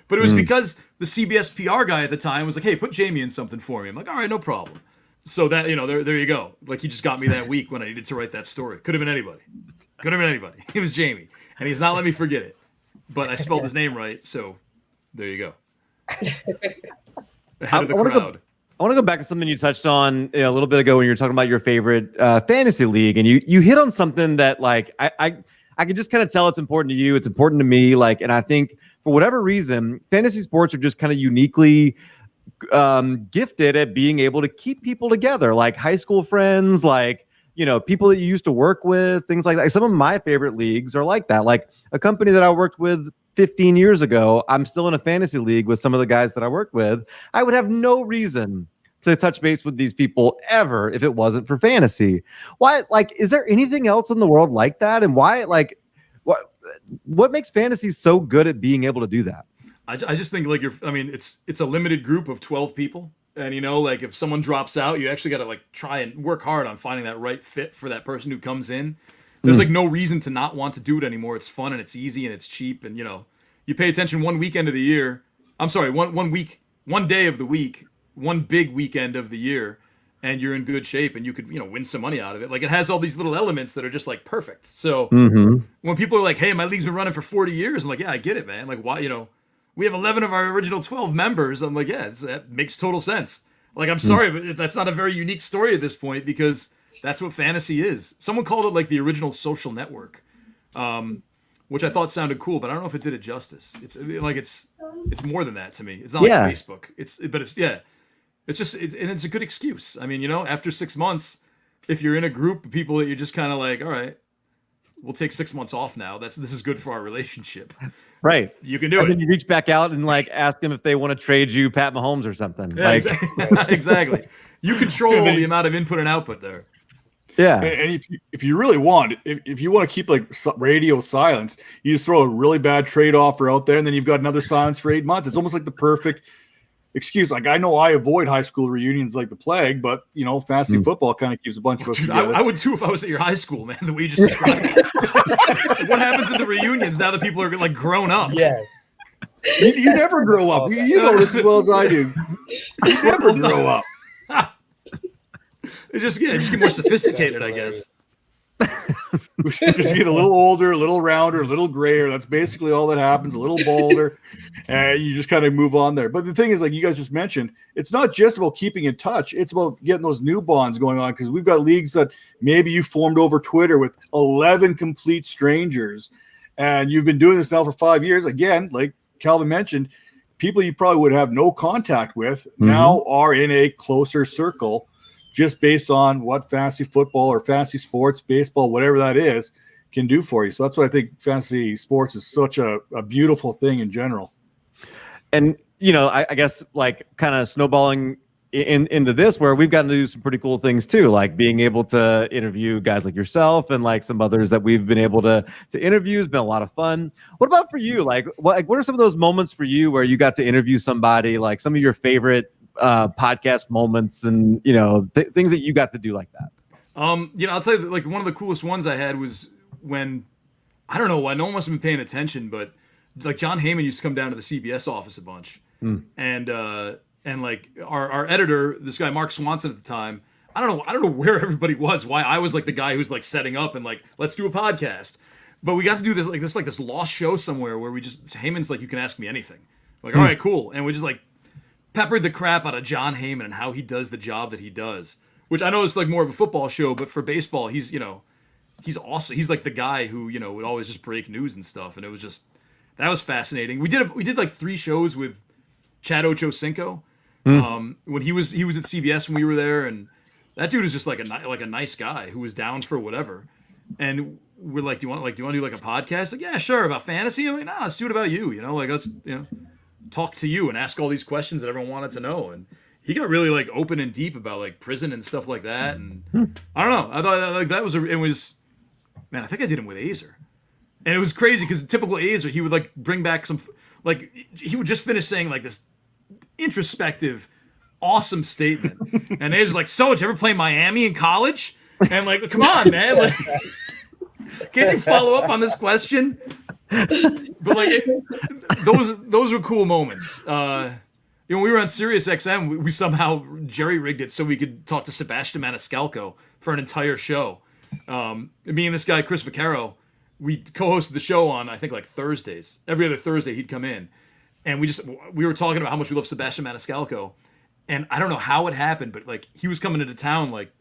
But it was because the CBS PR guy at the time was like, hey, put Jamie in something for me. I'm like, all right, no problem. So that, you know, there you go. Like, he just got me that week when I needed to write that story. Could have been anybody. It was Jamie. And he's not let me forget it. But I spelled his name right, so there you go. Ahead of the crowd. I want to go back to something you touched on a little bit ago when you were talking about your favorite fantasy league, and you hit on something that, like, I can just kind of tell it's important to you. It's important to me. Like, and I think for whatever reason, fantasy sports are just kind of uniquely gifted at being able to keep people together, like high school friends, like, you know, people that you used to work with, things like that. Some of my favorite leagues are like that. Like a company that I worked with 15 years ago, I'm still in a fantasy league with some of the guys that I worked with. I would have no reason to touch base with these people ever if it wasn't for fantasy. Why? Like, is there anything else in the world like that? And why? Like, what makes fantasy so good at being able to do that? I just think, like, it's a limited group of 12 people. And, you know, like, if someone drops out, you actually got to, like, try and work hard on finding that right fit for that person who comes in. There's, like, no reason to not want to do it anymore. It's fun and it's easy and it's cheap. And, you know, you pay attention one weekend of the year. I'm sorry, one day of the week, one big weekend of the year, and you're in good shape and you could, you know, win some money out of it. Like, it has all these little elements that are just, like, perfect. So when people are like, hey, my league's been running for 40 years, I'm like, yeah, I get it, man. Like, why, you know, we have 11 of our original 12 members. I'm like, yeah, that makes total sense. Like, I'm sorry, but that's not a very unique story at this point because that's what fantasy is. Someone called it like the original social network, which I thought sounded cool, but I don't know if it did it justice. It's more than that to me. It's not like Facebook. It's just, and it's a good excuse. I mean, you know, after 6 months, if you're in a group of people that you're just kind of like, all right, we'll take 6 months off now. This is good for our relationship. Right. You can do and it. Then you reach back out and like ask them if they want to trade you Pat Mahomes or something. Yeah, like, exactly. You control the amount of input and output there. Yeah. And if you really want, if you want to keep like radio silence, you just throw a really bad trade offer out there and then you've got another silence for 8 months. It's almost like the perfect excuse. Like, I know I avoid high school reunions like the plague, but, you know, fantasy football kind of keeps a bunch of us together. I would too if I was at your high school, man, the way you just described it. What happens at the reunions now that people are, like, grown up? Yes. You never grow up. You know this as well as I do. You never grow up. It just get more sophisticated, I guess. We just get a little older, a little rounder, a little grayer. That's basically all that happens. A little balder, and you just kind of move on there. But the thing is, like you guys just mentioned, it's not just about keeping in touch. It's about getting those new bonds going on because we've got leagues that maybe you formed over Twitter with 11 complete strangers, and you've been doing this now for 5 years. Again, like Calvin mentioned, people you probably would have no contact with now are in a closer circle. Just based on what fantasy football or fantasy sports, baseball, whatever that is, can do for you. So that's why I think fantasy sports is such a beautiful thing in general. And, you know, I guess like kind of snowballing into this where we've gotten to do some pretty cool things too, like being able to interview guys like yourself and like some others that we've been able to interview has been a lot of fun. What about for you? Like what are some of those moments for you where you got to interview somebody, like some of your favorite podcast moments and, you know, things that you got to do like that? You know, I'll tell you, like one of the coolest ones I had was when, I don't know why, no one must have been paying attention, but like John Heyman used to come down to the CBS office a bunch. And like our editor, this guy, Mark Swanson at the time, I don't know where everybody was, why I was like the guy who's like setting up and like, let's do a podcast. But we got to do this lost show somewhere where Heyman's like, you can ask me anything. Like, all right, cool. And we just like peppered the crap out of John Heyman and how he does the job that he does, which I know is like more of a football show, but for baseball, he's awesome. He's like the guy who, would always just break news and stuff. And it was just, that was fascinating. We did like 3 shows with Chad Ochocinco when he was at CBS when we were there. And that dude is just like a nice guy who was down for whatever. And we're like, do you want to do like a podcast? Like, yeah, sure. About fantasy? I'm like, nah, let's do it about you. Like let's, talk to you and ask all these questions that everyone wanted to know. And he got really like open and deep about like prison and stuff like that. And I don't know. I thought like that was, man, I think I did him with Azer. And it was crazy because typical Azer, he would like bring back some, like he would just finish saying like this introspective, awesome statement. And Azer's like, so did you ever play Miami in college? And like, come on, man. Like, can't you follow up on this question? But like, those were cool moments. When we were on Sirius XM, we somehow jerry rigged it so we could talk to Sebastian Maniscalco for an entire show. Me and this guy, Chris Vaccaro, we co-hosted the show on, I think, like Thursdays. Every other Thursday he'd come in. And we were talking about how much we love Sebastian Maniscalco. And I don't know how it happened, but like he was coming into town like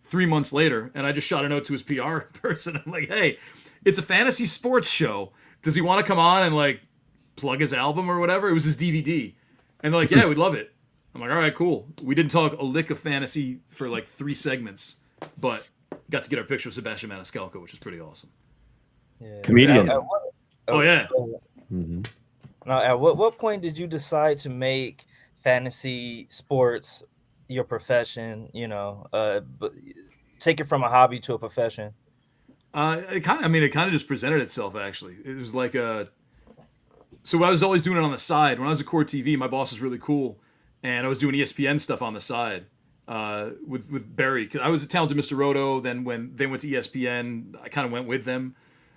3 months later, and I just shot a note to his PR person. I'm like, hey, it's a fantasy sports show. Does he want to come on and like plug his album or whatever? It was his DVD. And they're like, yeah, we'd love it. I'm like, all right, cool. We didn't talk a lick of fantasy for like 3 segments, but got to get our picture of Sebastian Maniscalco, which is pretty awesome. Yeah. Comedian. Oh yeah. Now, at what point did you decide to make fantasy sports your profession? But take it from a hobby to a profession. It kind of just presented itself. Actually, it was like so I was always doing it on the side. When I was at Core TV, my boss was really cool, and I was doing ESPN stuff on the side with Barry. 'Cause I was at Talented Mr. Roto. Then when they went to ESPN, I kind of went with them.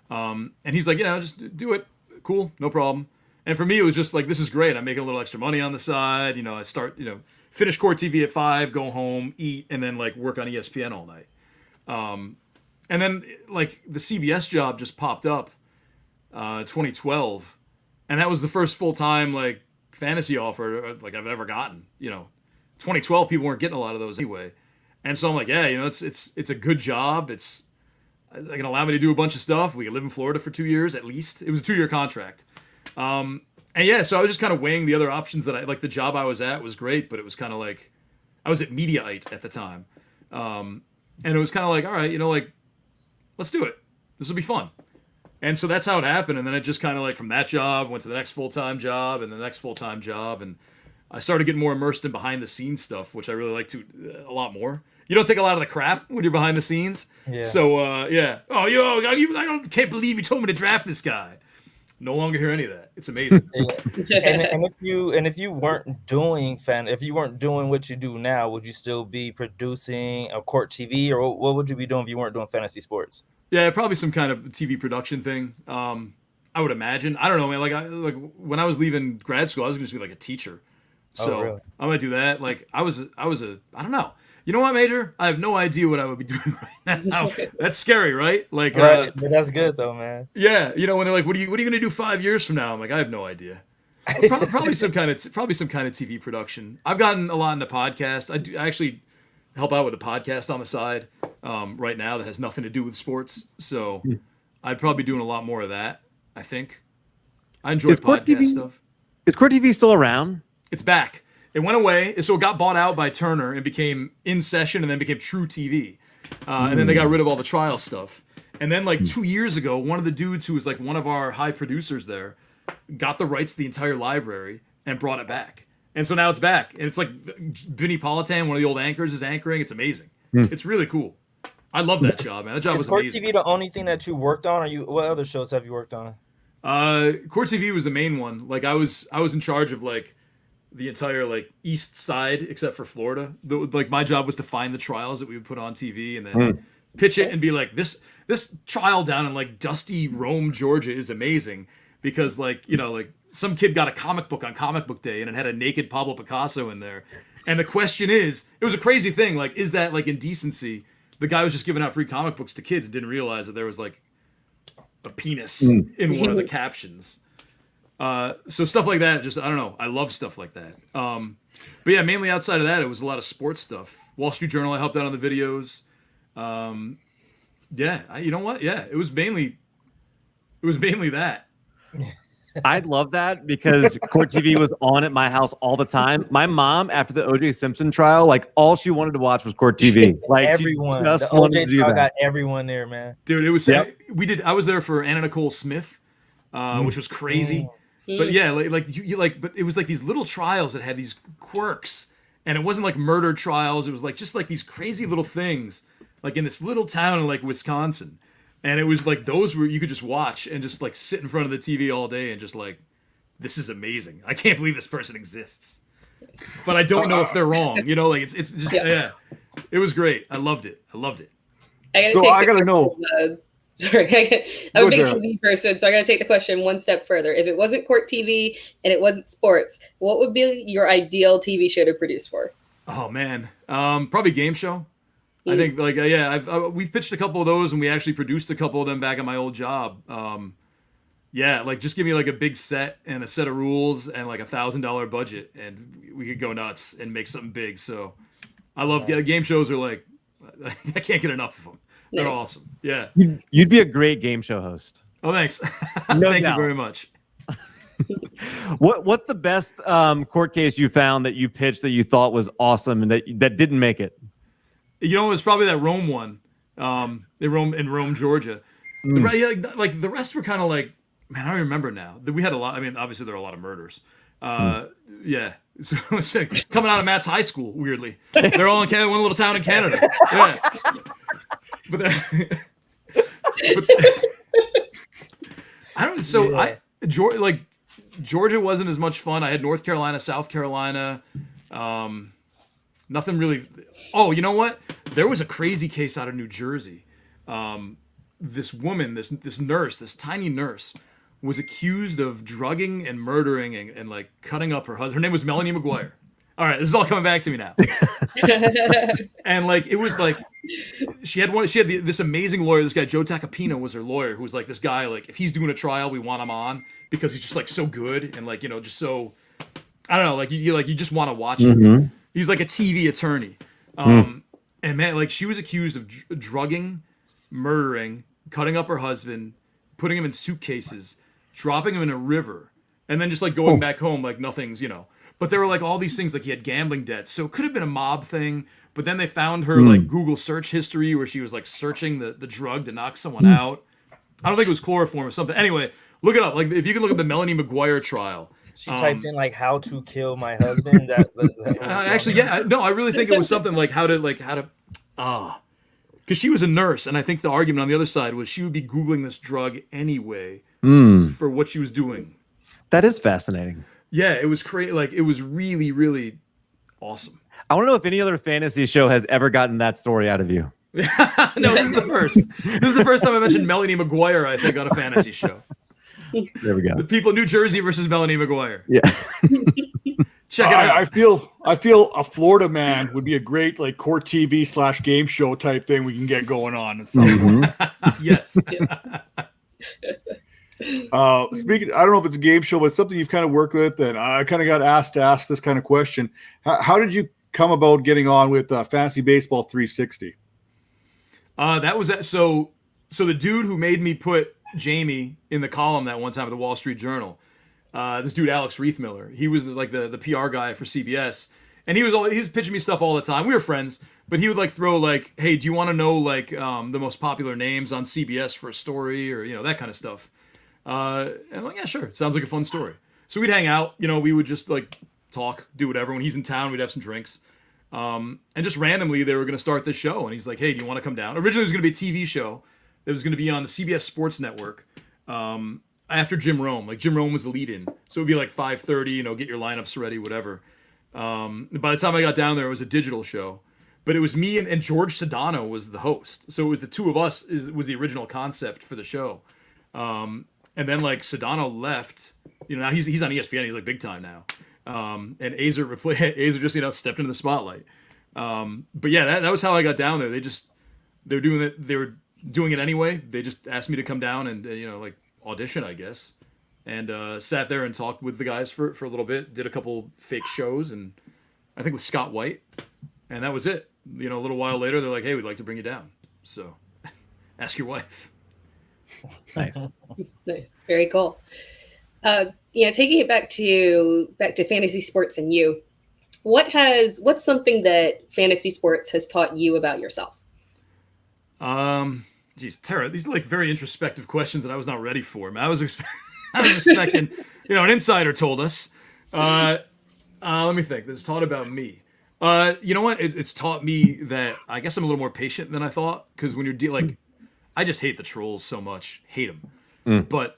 And he's like, just do it. Cool, no problem. And for me, it was just like, this is great. I'm making a little extra money on the side. I start, finish Core TV at 5, go home, eat, and then like work on ESPN all night. And then like the CBS job just popped up 2012. And that was the first full-time like fantasy offer like I've ever gotten. 2012 people weren't getting a lot of those anyway. And so I'm like, yeah, it's a good job. It's going to allow me to do a bunch of stuff. We could live in Florida for 2 years at least. It was a 2-year contract. And yeah, so I was just kind of weighing the other options that the job I was at was great, but it was kind of like, I was at Mediaite at the time. And it was kind of like, all right, let's do it. This will be fun. And so that's how it happened. And then it just kind of like from that job went to the next full-time job and the next full-time job. And I started getting more immersed in behind the scenes stuff, which I really like to a lot more. You don't take a lot of the crap when you're behind the scenes. Yeah. So, yeah. Oh, I can't believe you told me to draft this guy. No longer hear any of that. It's amazing. and if you weren't doing what you do now, would you still be producing a Court TV, or what would you be doing if you weren't doing fantasy sports? Yeah, probably some kind of TV production thing. I would imagine. I don't know, man. Like when I was leaving grad school, I was going to be like a teacher. So really? I might do that. Like I don't know. You know what, Major? I have no idea what I would be doing right now. That's scary, right? Like, right. But that's good though, man. Yeah, when they're like, "What are you going to do 5 years from now?" I'm like, I have no idea. Probably some kind of TV production. I've gotten a lot into podcast. I actually help out with a podcast on the side right now that has nothing to do with sports. So I'd probably be doing a lot more of that. I think I enjoy podcast stuff. Is Core TV still around? It's back. It went away, so it got bought out by Turner and became In Session, and then became True TV. And then they got rid of all the trial stuff. And then, like 2 years ago, one of the dudes who was like one of our high producers there got the rights to the entire library and brought it back. And so now it's back. And it's like Vinny Politan, one of the old anchors, is anchoring. It's amazing. It's really cool. I love that job, man. That job was amazing. Is Court TV the only thing that you worked on, or what other shows have you worked on? Court TV was the main one. Like I was in charge of like the entire like east side except for Florida. Like my job was to find the trials that we would put on TV and then pitch it and be like, this trial down in like dusty Rome, Georgia is amazing because like, you know, like some kid got a comic book on comic book day and it had a naked Pablo Picasso in there. And the question is, it was a crazy thing. Like, is that like indecency? The guy was just giving out free comic books to kids and didn't realize that there was like a penis in one of the captions. So stuff like that, just, I don't know. I love stuff like that. But yeah, mainly outside of that, it was a lot of sports stuff. Wall Street Journal, I helped out on the videos. You know what? Yeah, it was mainly that. I love that because Court TV was on at my house all the time. My mom, after the O.J. Simpson trial, like all she wanted to watch was Court TV. Like everyone, she just the wanted O.J. to do trial that. got everyone there, man. Dude, it was I was there for Anna Nicole Smith, which was crazy. But yeah, but it was like these little trials that had these quirks, and it wasn't like murder trials. It was like just like these crazy little things, like in this little town in like Wisconsin. And it was like those where you could just watch and just like sit in front of the TV all day and just like, this is amazing. I can't believe this person exists. But I don't know if they're wrong. You know, like it's just yeah. It was great. I loved it. I gotta know. Sorry, I'm a big TV person, so I gotta take the question one step further. If it wasn't Court TV and it wasn't sports, what would be your ideal TV show to produce for? Oh man, probably game show. I think like we've pitched a couple of those and we actually produced a couple of them back at my old job. Like just give me like a big set and a set of rules and like $1,000 budget and we could go nuts and make something big. So I love game shows are like I can't get enough of them. They're awesome. Yeah, you'd be a great game show host. Oh, thanks. No Thank doubt. you very much. What's the best court case you found that you pitched that you thought was awesome and that didn't make it? You know, it was probably that Rome one. In Rome, Georgia. The rest were kind of like, man, I don't remember now. We had a lot. I mean, obviously there were a lot of murders. Yeah. So coming out of Matt's high school, weirdly, they're all in Canada, one little town in Canada. Yeah. But I don't. So Georgia wasn't as much fun. I had North Carolina, South Carolina. Nothing really. Oh, you know what? There was a crazy case out of New Jersey. This woman, this nurse, this tiny nurse, was accused of drugging and murdering and like cutting up her husband. Her name was Melanie McGuire. All right, this is all coming back to me now. And like it was like she had this amazing lawyer. This guy Joe Tacopina was her lawyer, who was like this guy. Like if he's doing a trial, we want him on because he's just like so good and like just so I don't know. Like you just want to watch him. He's like a TV attorney. And man, like she was accused of drugging, murdering, cutting up her husband, putting him in suitcases, dropping him in a river, and then just like going back home like nothing's. But there were like all these things, like he had gambling debts. So it could have been a mob thing, but then they found her like Google search history where she was like searching the drug to knock someone out. I don't think it was chloroform or something. Anyway, look it up. Like if you can look at the Melanie McGuire trial. She typed in like how to kill my husband. Actually, yeah. No, I really think it was something like how to because she was a nurse. And I think the argument on the other side was she would be Googling this drug anyway for what she was doing. That is fascinating. Yeah, it was crazy. Like it was really, really awesome. I want to know if any other fantasy show has ever gotten that story out of you. No, this is the first. This is the first time I mentioned Melanie McGuire, I think, on a fantasy show. There we go. The people, New Jersey versus Melanie McGuire. Yeah. Check it out. I feel a Florida man would be a great like court TV / game show type thing we can get going on at some point. Yes. Speaking, I don't know if it's a game show, but it's something you've kind of worked with, and I kind of got asked to ask this kind of question. How did you come about getting on with Fantasy Baseball 360? That was so the dude who made me put Jamie in the column that one time at the Wall Street Journal, this dude Alex Reithmiller, he was the PR guy for CBS, and he was pitching me stuff all the time. We were friends, but he would like throw like, hey, do you want to know like the most popular names on CBS for a story or that kind of stuff. And I'm like, yeah, sure. Sounds like a fun story. So we'd hang out, we would just like talk, do whatever. When he's in town, we'd have some drinks. And just randomly they were going to start this show. And he's like, hey, do you want to come down? Originally it was going to be a TV show that was going to be on the CBS Sports Network. After Jim Rome, like Jim Rome was the lead in. So it'd be like 5:30, get your lineups ready, whatever. By the time I got down there, it was a digital show. but it was me and George Sedano was the host. So it was the two of us was the original concept for the show. And then like Sedano left, now he's on ESPN. He's like big time now. And Azer just, stepped into the spotlight. But yeah, that was how I got down there. They were doing it anyway. They just asked me to come down and, like audition, I guess. And sat there and talked with the guys for a little bit, did a couple fake shows, and I think with Scott White. And that was it. A little while later, they're like, hey, we'd like to bring you down. So ask your wife. Nice. Nice. Very cool. Taking it back to fantasy sports and you, what's something that fantasy sports has taught you about yourself? Geez, Tera, these are like very introspective questions that I was not ready for. I was expecting, an insider told us. Let me think. This is taught about me. You know what? It's taught me that I guess I'm a little more patient than I thought. Because when you're I just hate the trolls so much. Hate them. But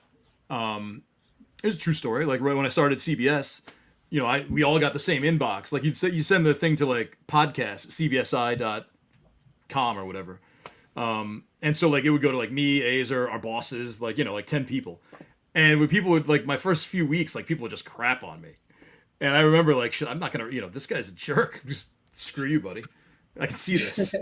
it's a true story. Like right when I started CBS, we all got the same inbox. Like you send the thing to like podcast cbsi.com or whatever. And so like it would go to like me, Azer, our bosses, like 10 people. And when people would like my first few weeks, like people would just crap on me. And I remember like, shit, I'm not gonna, this guy's a jerk. Just screw you, buddy. I can see this.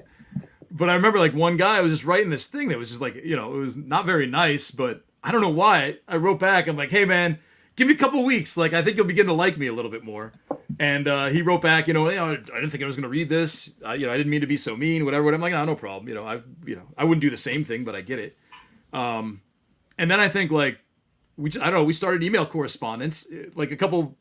But I remember like one guy was just writing this thing that was just like, it was not very nice, but I don't know why. I wrote back. I'm like, hey man, give me a couple weeks. Like, I think you'll begin to like me a little bit more. And he wrote back, I didn't think I was going to read this. I didn't mean to be so mean, whatever. I'm like, no problem. I wouldn't do the same thing, but I get it. And then I think like, we started email correspondence like a couple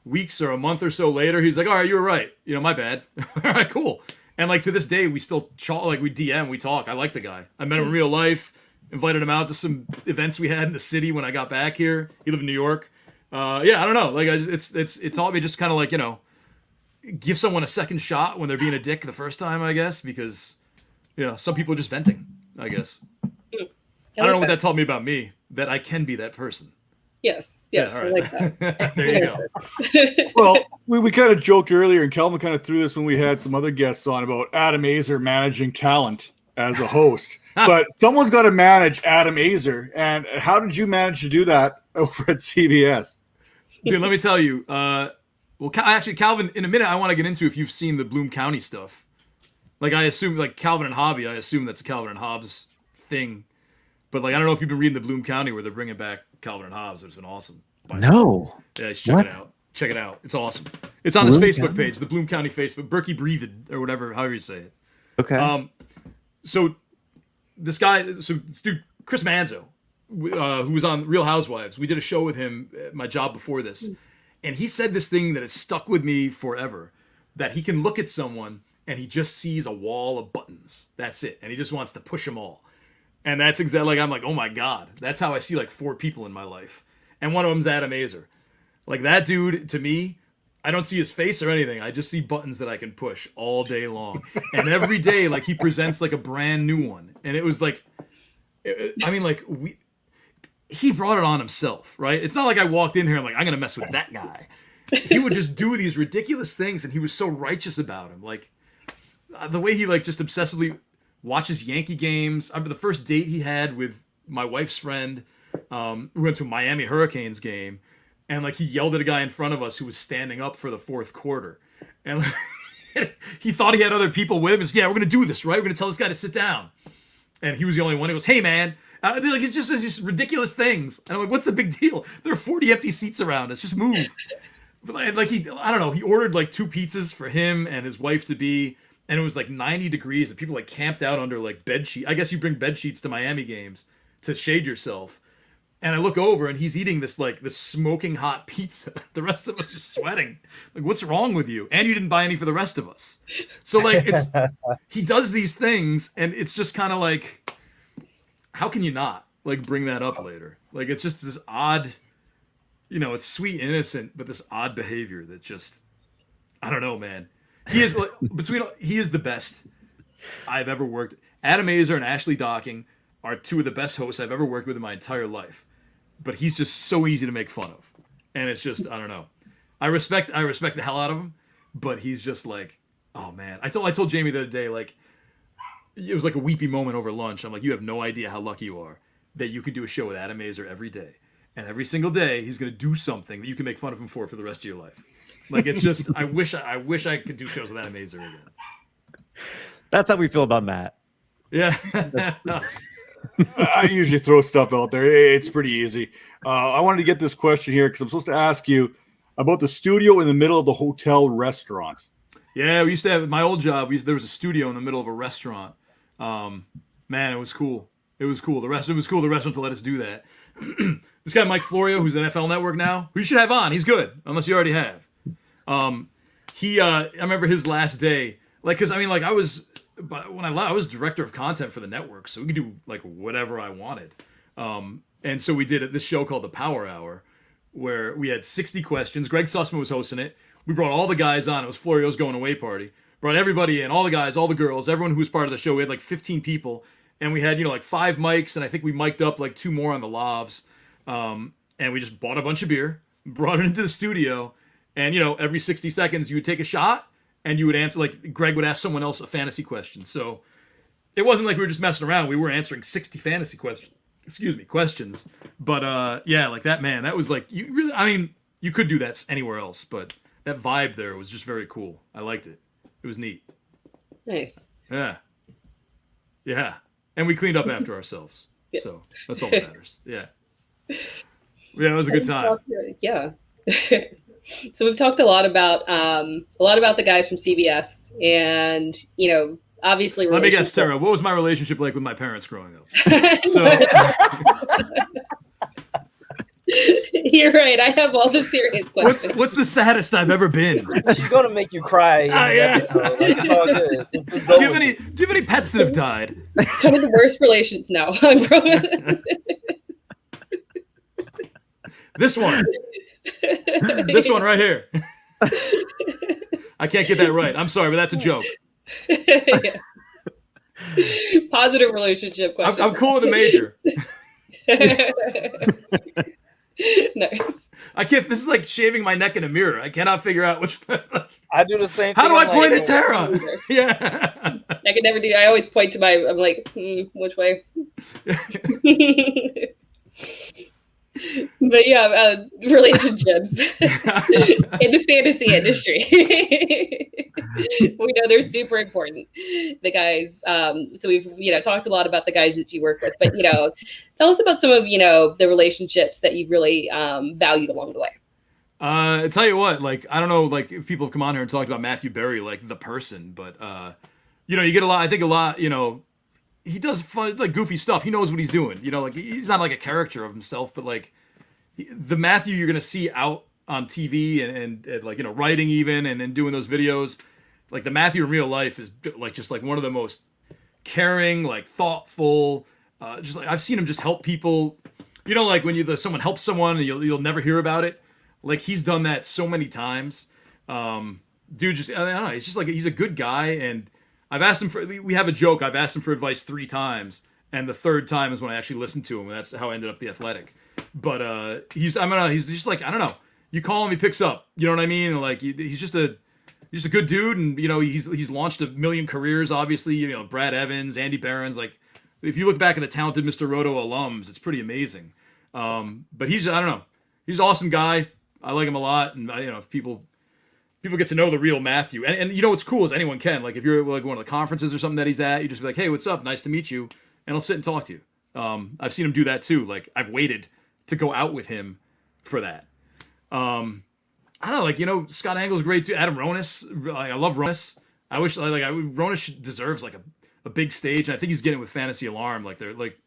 weeks or a month or so later. He's like, all right, you were right. My bad. All right, cool. And like to this day, we still we DM, we talk. I like the guy. I met him in real life, invited him out to some events we had in the city when I got back here. He lived in New York. I don't know. Like it taught me just kind of like, give someone a second shot when they're being a dick the first time, I guess, because, some people are just venting, I guess. I don't know what that taught me about me, that I can be that person. Yes, Yeah, I like that. There you go. Well, we kind of joked earlier, and Calvin kind of threw this when we had some other guests on about Adam Azer managing talent as a host. But someone's got to manage Adam Azer. And how did you manage to do that over at CBS? Dude, let me tell you. Actually, Calvin, in a minute, I want to get into if you've seen the Bloom County stuff. Like, I assume, like, Calvin and Hobby, I assume that's a Calvin and Hobbes thing. But, like, I don't know if you've been reading the Bloom County where they're bringing back Calvin and Hobbes. It's been awesome. No. Yeah, check it out. Check it out. It's awesome. It's on his Facebook page, the Bloom County Facebook. Berkey Breathed, or whatever, however you say it. Okay. So this dude, Chris Manzo, who was on Real Housewives, we did a show with him at my job before this. And he said this thing that has stuck with me forever, that he can look at someone and he just sees a wall of buttons. That's it. And he just wants to push them all. And that's exactly like, I'm like, oh my God, that's how I see like 4 people in my life. And one of them's Adam Azer. Like that dude, to me, I don't see his face or anything. I just see buttons that I can push all day long. And every day, like he presents like a brand new one. And it was like, he brought it on himself, right? It's not like I walked in here and I'm like, I'm going to mess with that guy. He would just do these ridiculous things. And he was so righteous about him. Like the way he like just obsessively watches Yankee games. I remember the first date he had with my wife's friend. We went to a Miami Hurricanes game. And like he yelled at a guy in front of us who was standing up for the fourth quarter. And he thought he had other people with him. He said, yeah, we're going to do this, right? We're going to tell this guy to sit down. And he was the only one. He goes, hey, man. Like, it's just these ridiculous things. And I'm like, what's the big deal? There are 40 empty seats around us. Just move. But like I don't know. He ordered like 2 pizzas for him and his wife to be. And it was like 90 degrees. And people like camped out under like bed sheets. I guess you bring bed sheets to Miami games to shade yourself. And I look over and he's eating this smoking hot pizza. The rest of us are sweating. Like, what's wrong with you? And you didn't buy any for the rest of us. So like he does these things and it's just kind of like, how can you not like bring that up later? Like, it's just this odd, it's sweet, innocent, but this odd behavior that just, I don't know, man. He is like, he is the best I've ever worked. Adam Azer and Ashley Docking are 2 of the best hosts I've ever worked with in my entire life. But he's just so easy to make fun of. And it's just, I don't know. I respect the hell out of him, but he's just like, Oh man, I told Jamie the other day, like, it was like a weepy moment over lunch. I'm like, you have no idea how lucky you are that you can do a show with Adam Mazer every day, and every single day he's gonna do something that you can make fun of him for the rest of your life. Like, it's just, I wish I could do shows with Adam Mazer again. That's how we feel about Matt. Yeah. I usually throw stuff out there. It's pretty easy. I wanted to get this question here because I'm supposed to ask you about the studio in the middle of the hotel restaurant. Yeah, we used to have my old job. There was a studio in the middle of a restaurant. Man, it was cool. It was cool. The restaurant to let us do that. This guy Mike Florio, who's at NFL Network now, who you should have on. He's good, unless you already have. I remember his last day, like, because I mean, like, I was director of content for the network, so we could do like whatever I wanted. And so we did this show called The Power Hour, where we had 60 questions. Greg Sussman was hosting it. We brought all the guys on. It was Florio's going away party. Brought everybody in, all the guys, all the girls, everyone who was part of the show. We had like 15 people, and we had, like 5 mics, and I think we mic'd up like 2 more on the lavs. And we just bought a bunch of beer, brought it into the studio, and every 60 seconds you would take a shot, and you would answer, like Greg would ask someone else a fantasy question. So it wasn't like we were just messing around. We were answering 60 fantasy questions. But yeah, like that, man, that was like, you could do that anywhere else, but that vibe there was just very cool. I liked it. It was neat. Nice. Yeah. And we cleaned up after ourselves. Yes. So that's all that matters. Yeah. Yeah, it was a good time. Yeah. So we've talked a lot about the guys from CBS, and obviously. Let me guess, Tera. What was my relationship like with my parents growing up? So. You're right. I have all the serious questions. What's the saddest I've ever been? She's gonna make you cry. Yeah. It's all good. Do you have any pets that have died? Tell me the worst relation. No, I'm This one. This one right here. I can't get that right. I'm sorry, but that's a joke. Yeah. Positive relationship question. I'm cool with the major. Nice. I can't. This is like shaving my neck in a mirror. I cannot figure out which. I do the same. How do I point at Tera? Yeah. I can never do. I always point to my. I'm like, which way? But yeah, relationships in the fantasy industry. We know they're super important. The guys. So we've talked a lot about the guys that you work with, but tell us about some of the relationships that you've really valued along the way. I tell you what, like, I don't know, like, if people have come on here and talked about Matthew Berry, like the person, but you get a lot. I think a lot. He does fun, like, goofy stuff. He knows what he's doing. Like, he's not like a caricature of himself, but like the Matthew you're gonna see out on TV and like writing even and doing those videos, like the Matthew in real life is like just like one of the most caring, like thoughtful. Just like I've seen him just help people. Like when someone helps someone and you'll never hear about it. Like he's done that so many times. Dude, just I don't know. It's just like he's a good guy and. I've asked him we have a joke. I've asked him for advice 3 times, and the 3rd time is when I actually listened to him, and that's how I ended up The Athletic. But he's just like, I don't know. You call him, he picks up. You know what I mean? And like he's just a good dude, and he's launched a million careers. Obviously, Brad Evans, Andy Barron's. Like if you look back at the talented Mr. Roto alums, it's pretty amazing. But I don't know. He's an awesome guy. I like him a lot, and if people get to know the real Matthew. And what's cool is anyone can. Like if you're like one of the conferences or something that he's at, you just be like, hey, what's up? Nice to meet you. And I'll sit and talk to you. I've seen him do that too. Like I've waited to go out with him for that. I don't know, like, Scott Angle's great too. Adam Ronis. I love Ronis. I wish Ronis deserves like a big stage. And I think he's getting it with Fantasy Alarm. Like they're like,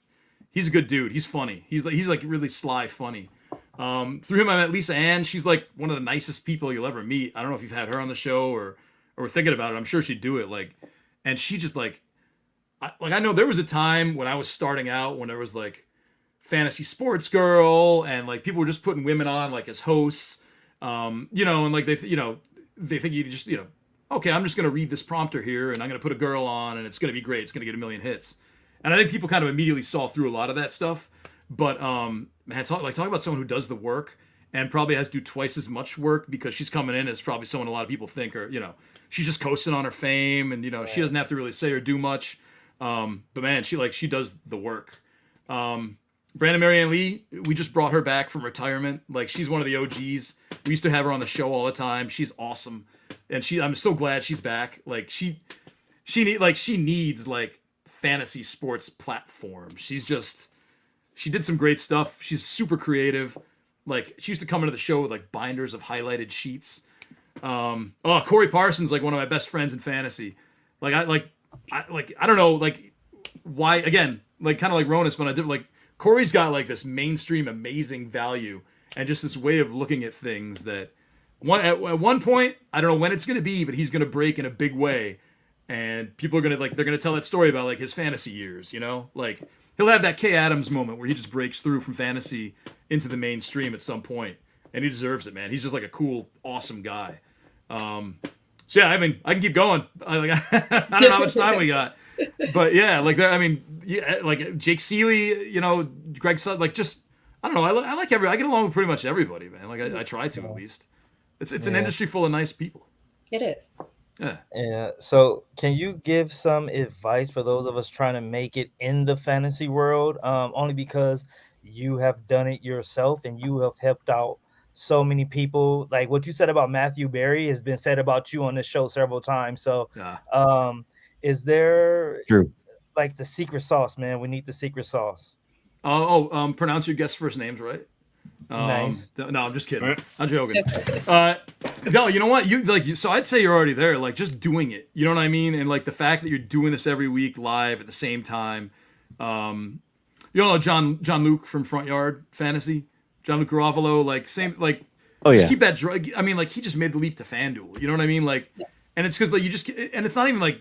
he's a good dude. He's funny. He's like really sly funny. Through him, I met Lisa Ann. She's like one of the nicest people you'll ever meet. I don't know if you've had her on the show or thinking about it. I'm sure she'd do it. Like, and she just I know there was a time when I was starting out when there was like Fantasy Sports Girl and like people were just putting women on like as hosts, and like they think you just, okay, I'm just going to read this prompter here and I'm going to put a girl on and it's going to be great. It's going to get a million hits. And I think people kind of immediately saw through a lot of that stuff. But man, talk about someone who does the work and probably has to do twice as much work because she's coming in as probably someone a lot of people think, or she's just coasting on her fame, and she doesn't have to really say or do much. But man, she does the work. Brandon Marianne Lee, we just brought her back from retirement. Like, she's one of the OGs. We used to have her on the show all the time. She's awesome, and I'm so glad she's back. Like, she needs like fantasy sports platform. She did some great stuff. She's super creative. Like, she used to come into the show with like binders of highlighted sheets. Corey Parsons, like one of my best friends in fantasy. Like, I don't know, like, why, again, like kind of like Ronis, when I did, like, Corey's got like this mainstream amazing value and just this way of looking at things that at one point, I don't know when it's going to be, but he's going to break in a big way. And people are going to they're going to tell that story about like his fantasy years, like he'll have that Kay Adams moment where he just breaks through from fantasy into the mainstream at some point, and he deserves it, man. He's just like a cool, awesome guy. So yeah, I mean, I can keep going. I don't know how much time we got, but yeah, like I mean, yeah, like Jake Seeley, Greg Sutton, like just I don't know. I like I get along with pretty much everybody, man. Like I try to at least. It's an industry full of nice people. It is. Yeah. Yeah. So, can you give some advice for those of us trying to make it in the fantasy world? Only because you have done it yourself and you have helped out so many people. Like what you said about Matthew Berry has been said about you on this show several times. So, is there like the secret sauce, man? We need the secret sauce. Pronounce your guest's first names right. Nice. No, I'm just kidding. I'm joking. No, you know what? So I'd say you're already there. Like, just doing it. You know what I mean? And like the fact that you're doing this every week live at the same time. John Luke from Front Yard Fantasy, John Luke Garofalo, like same, like just keep that drug. I mean, like he just made the leap to FanDuel. You know what I mean? Like, and it's because like and it's not even like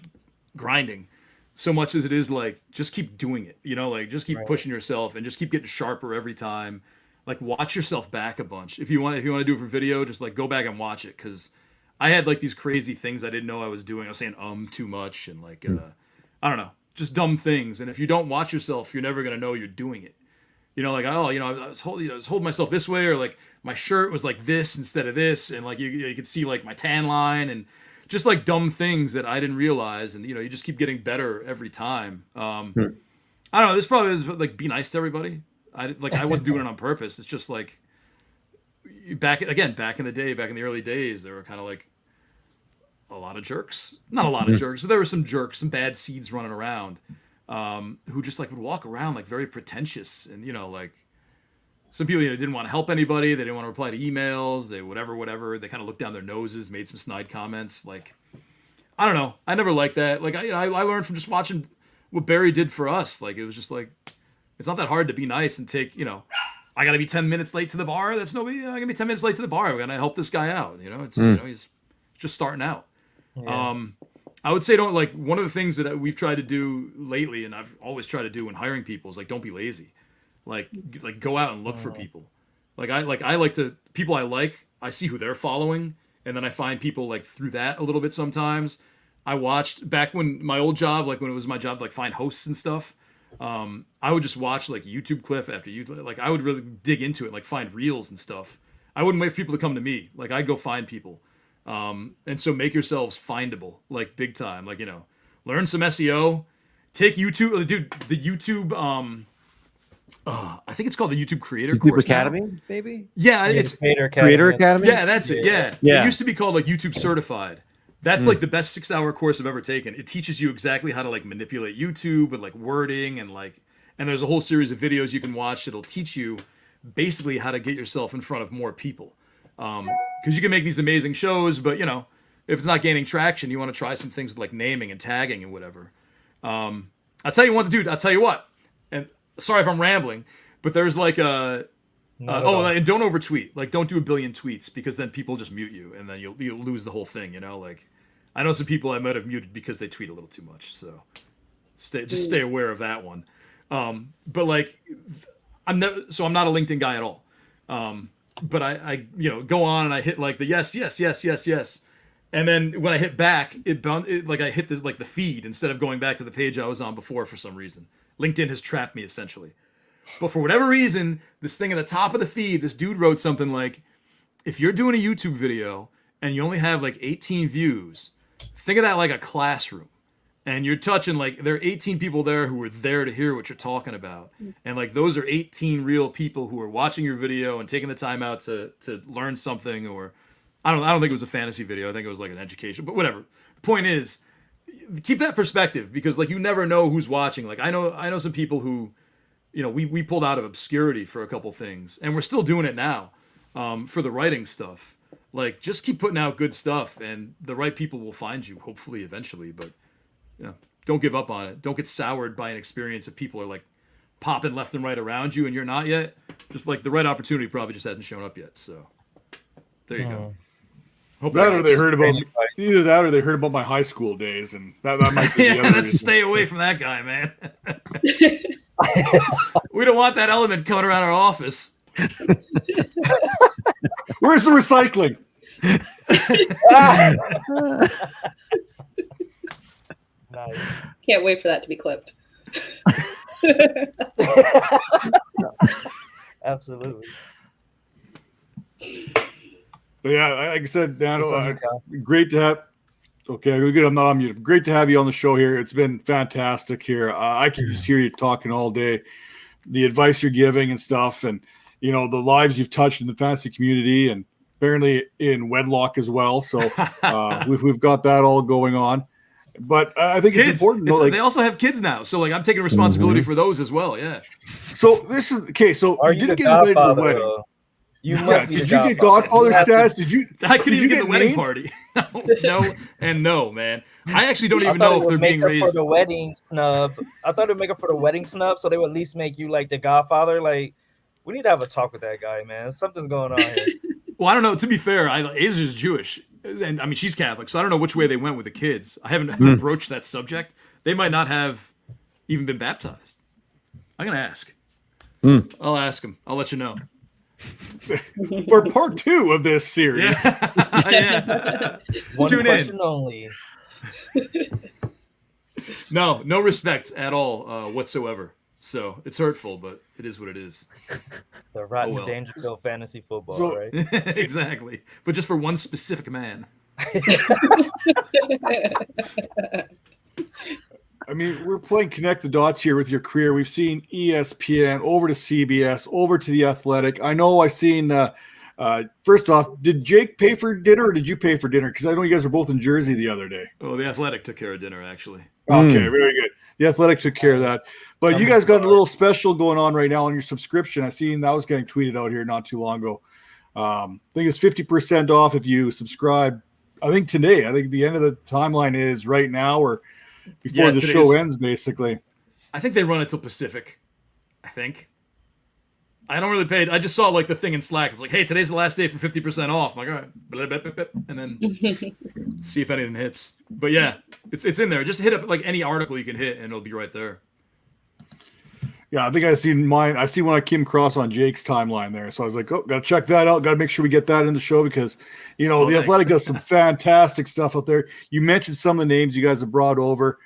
grinding so much as it is like just keep doing it. Like just keep pushing yourself and just keep getting sharper every time. Like watch yourself back a bunch. If you want to do it for video, just like go back and watch it. Cause I had like these crazy things I didn't know I was doing. I was saying too much and like I don't know, just dumb things. And if you don't watch yourself, you're never gonna know you're doing it. Like I was holding myself this way, or like my shirt was like this instead of this, and like you could see like my tan line and just like dumb things that I didn't realize. And you just keep getting better every time. I don't know. This probably is like be nice to everybody. I wasn't doing it on purpose. It's just like back in the day, back in the early days, there were kind of like a lot of jerks. Not a lot of jerks, but there were some jerks, some bad seeds running around who just like would walk around like very pretentious. And, like some people didn't want to help anybody. They didn't want to reply to emails. They whatever. They kind of looked down their noses, made some snide comments. Like, I don't know. I never liked that. Like, I learned from just watching what Barry did for us. Like, it was just like, it's not that hard to be nice and take, I got to be 10 minutes late to the bar. That's nobody. I got to be 10 minutes late to the bar. We're going to help this guy out. It's, he's just starting out. Yeah. I would say one of the things that we've tried to do lately, and I've always tried to do when hiring people, is like, don't be lazy. Like go out and look for people. People I see who they're following. And then I find people like through that a little bit sometimes. I watched back when my old job, like when it was my job to like find hosts and stuff. I would just watch like YouTube clip after YouTube. Like I would really dig into it, like find reels and stuff. I wouldn't wait for people to come to me. Like I'd go find people. And so make yourselves findable, like big time. Like, learn some SEO, take YouTube, dude, the YouTube, I think it's called the YouTube Creator Course Academy, now. Maybe? Yeah, it's Creator Academy. Yeah, that's it. Yeah. It used to be called like YouTube Certified. That's like the best 6-hour course I've ever taken. It teaches you exactly how to like manipulate YouTube with like wording and there's a whole series of videos you can watch that'll teach you basically how to get yourself in front of more people. Because you can make these amazing shows, but if it's not gaining traction, you want to try some things like naming and tagging and whatever. I'll tell you what. And sorry if I'm rambling, but there's like and don't overtweet. Like don't do a billion tweets because then people just mute you and then you'll lose the whole thing. Like I know some people I might have muted because they tweet a little too much. So stay aware of that one. But like I'm not a LinkedIn guy at all. But I go on and I hit like the yes. And then when I hit back, I hit the feed instead of going back to the page I was on before for some reason. LinkedIn has trapped me essentially. But for whatever reason, this thing at the top of the feed, this dude wrote something like, if you're doing a YouTube video and you only have like 18 views, think of that like a classroom. And you're touching, like, there are 18 people there who are there to hear what you're talking about. And, like, those are 18 real people who are watching your video and taking the time out to learn something. Or, I don't think it was a fantasy video. I think it was, like, an education. But whatever. The point is, keep that perspective because, like, you never know who's watching. Like, I know some people who, you know, we pulled out of obscurity for a couple things. And we're still doing it now for the writing stuff. Like, just keep putting out good stuff. And the right people will find you, hopefully, eventually. But... yeah, don't give up on it. Don't get soured by an experience if people are like popping left and right around you and you're not yet. Just like the right opportunity probably just hasn't shown up yet. So there you go. Hope that or they heard about either that or they heard about my high school days, and that might be the other let's reason. stay away from that guy, man. We don't want that element coming around our office. Where's the recycling? Nice. Can't wait for that to be clipped. Absolutely. But yeah, like I said, Nando, great to have. Okay, good. I'm not on mute. Great to have you on the show here. It's been fantastic here. I can just hear you talking all day, the advice you're giving and stuff, and you know the lives you've touched in the fantasy community, and apparently in wedlock as well. So we've got that all going on. But I think it's important. They also have kids now, so like I'm taking responsibility for those as well. Yeah. So this is okay. So you didn't get invited to the wedding. You must be did you get godfather status? Did you? I couldn't even get the wedding named? Party. No, and no, man. I actually don't even know if they're being raised. For the wedding snub. I thought it would make up for the wedding snub, so they would at least make you like the godfather. Like, we need to have a talk with that guy, man. Something's going on here. Well, I don't know. To be fair, Azer's Jewish, and I mean she's Catholic, so I don't know which way they went with the kids. I haven't broached that subject. They might not have even been baptized. I'm gonna ask. I'll ask him. I'll let you know. For part 2 of this series. Yeah. One Tune question in. only. No respect at all whatsoever. So it's hurtful, but it is what it is. The Rotten Dangerfield fantasy football, So- right? Exactly. But just for one specific man. I mean, we're playing connect the dots here with your career. We've seen ESPN, over to CBS, over to The Athletic. I know I've seen, first off, did Jake pay for dinner or did you pay for dinner? Because I know you guys were both in Jersey the other day. Oh, The Athletic took care of dinner, actually. Okay, very good. The Athletic took care of that. But you guys got a little special going on right now on your subscription. I seen that was getting tweeted out here not too long ago. I think it's 50% off if you subscribe. I think today. I think the end of the timeline is right now or before the show ends, basically. I think they run it till Pacific. I think. I don't really pay. I just saw like the thing in Slack. It's like, hey, today's the last day for 50% off. I'm like, all right, blah, blah, blah, blah, and then see if anything hits. But yeah, it's in there. Just hit up like any article you can hit, and it'll be right there. Yeah, I think I seen mine. I see when I came across on Jake's timeline there. So I was like, oh, got to check that out. Got to make sure we get that in the show because, you know, The Athletic does some fantastic stuff out there. You mentioned some of the names you guys have brought over,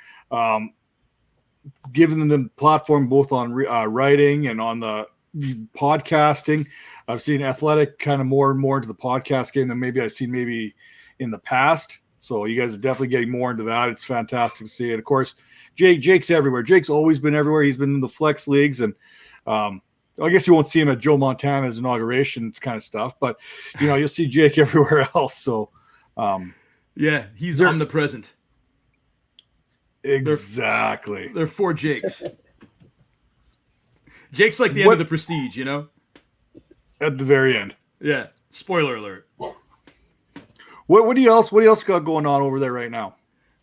giving them the platform both on writing and on the podcasting. I've seen Athletic kind of more and more into the podcast game than maybe I've seen maybe in the past. So you guys are definitely getting more into that. It's fantastic to see it. Of course, Jake's everywhere. Jake's always been everywhere. He's been in the flex leagues, and I guess you won't see him at Joe Montana's inauguration kind of stuff, but you know, you'll see Jake everywhere else. So yeah, he's omnipresent. Exactly. There are 4 Jakes. Jake's like the end of the Prestige, you know? At the very end. Yeah. Spoiler alert. What else got going on over there right now?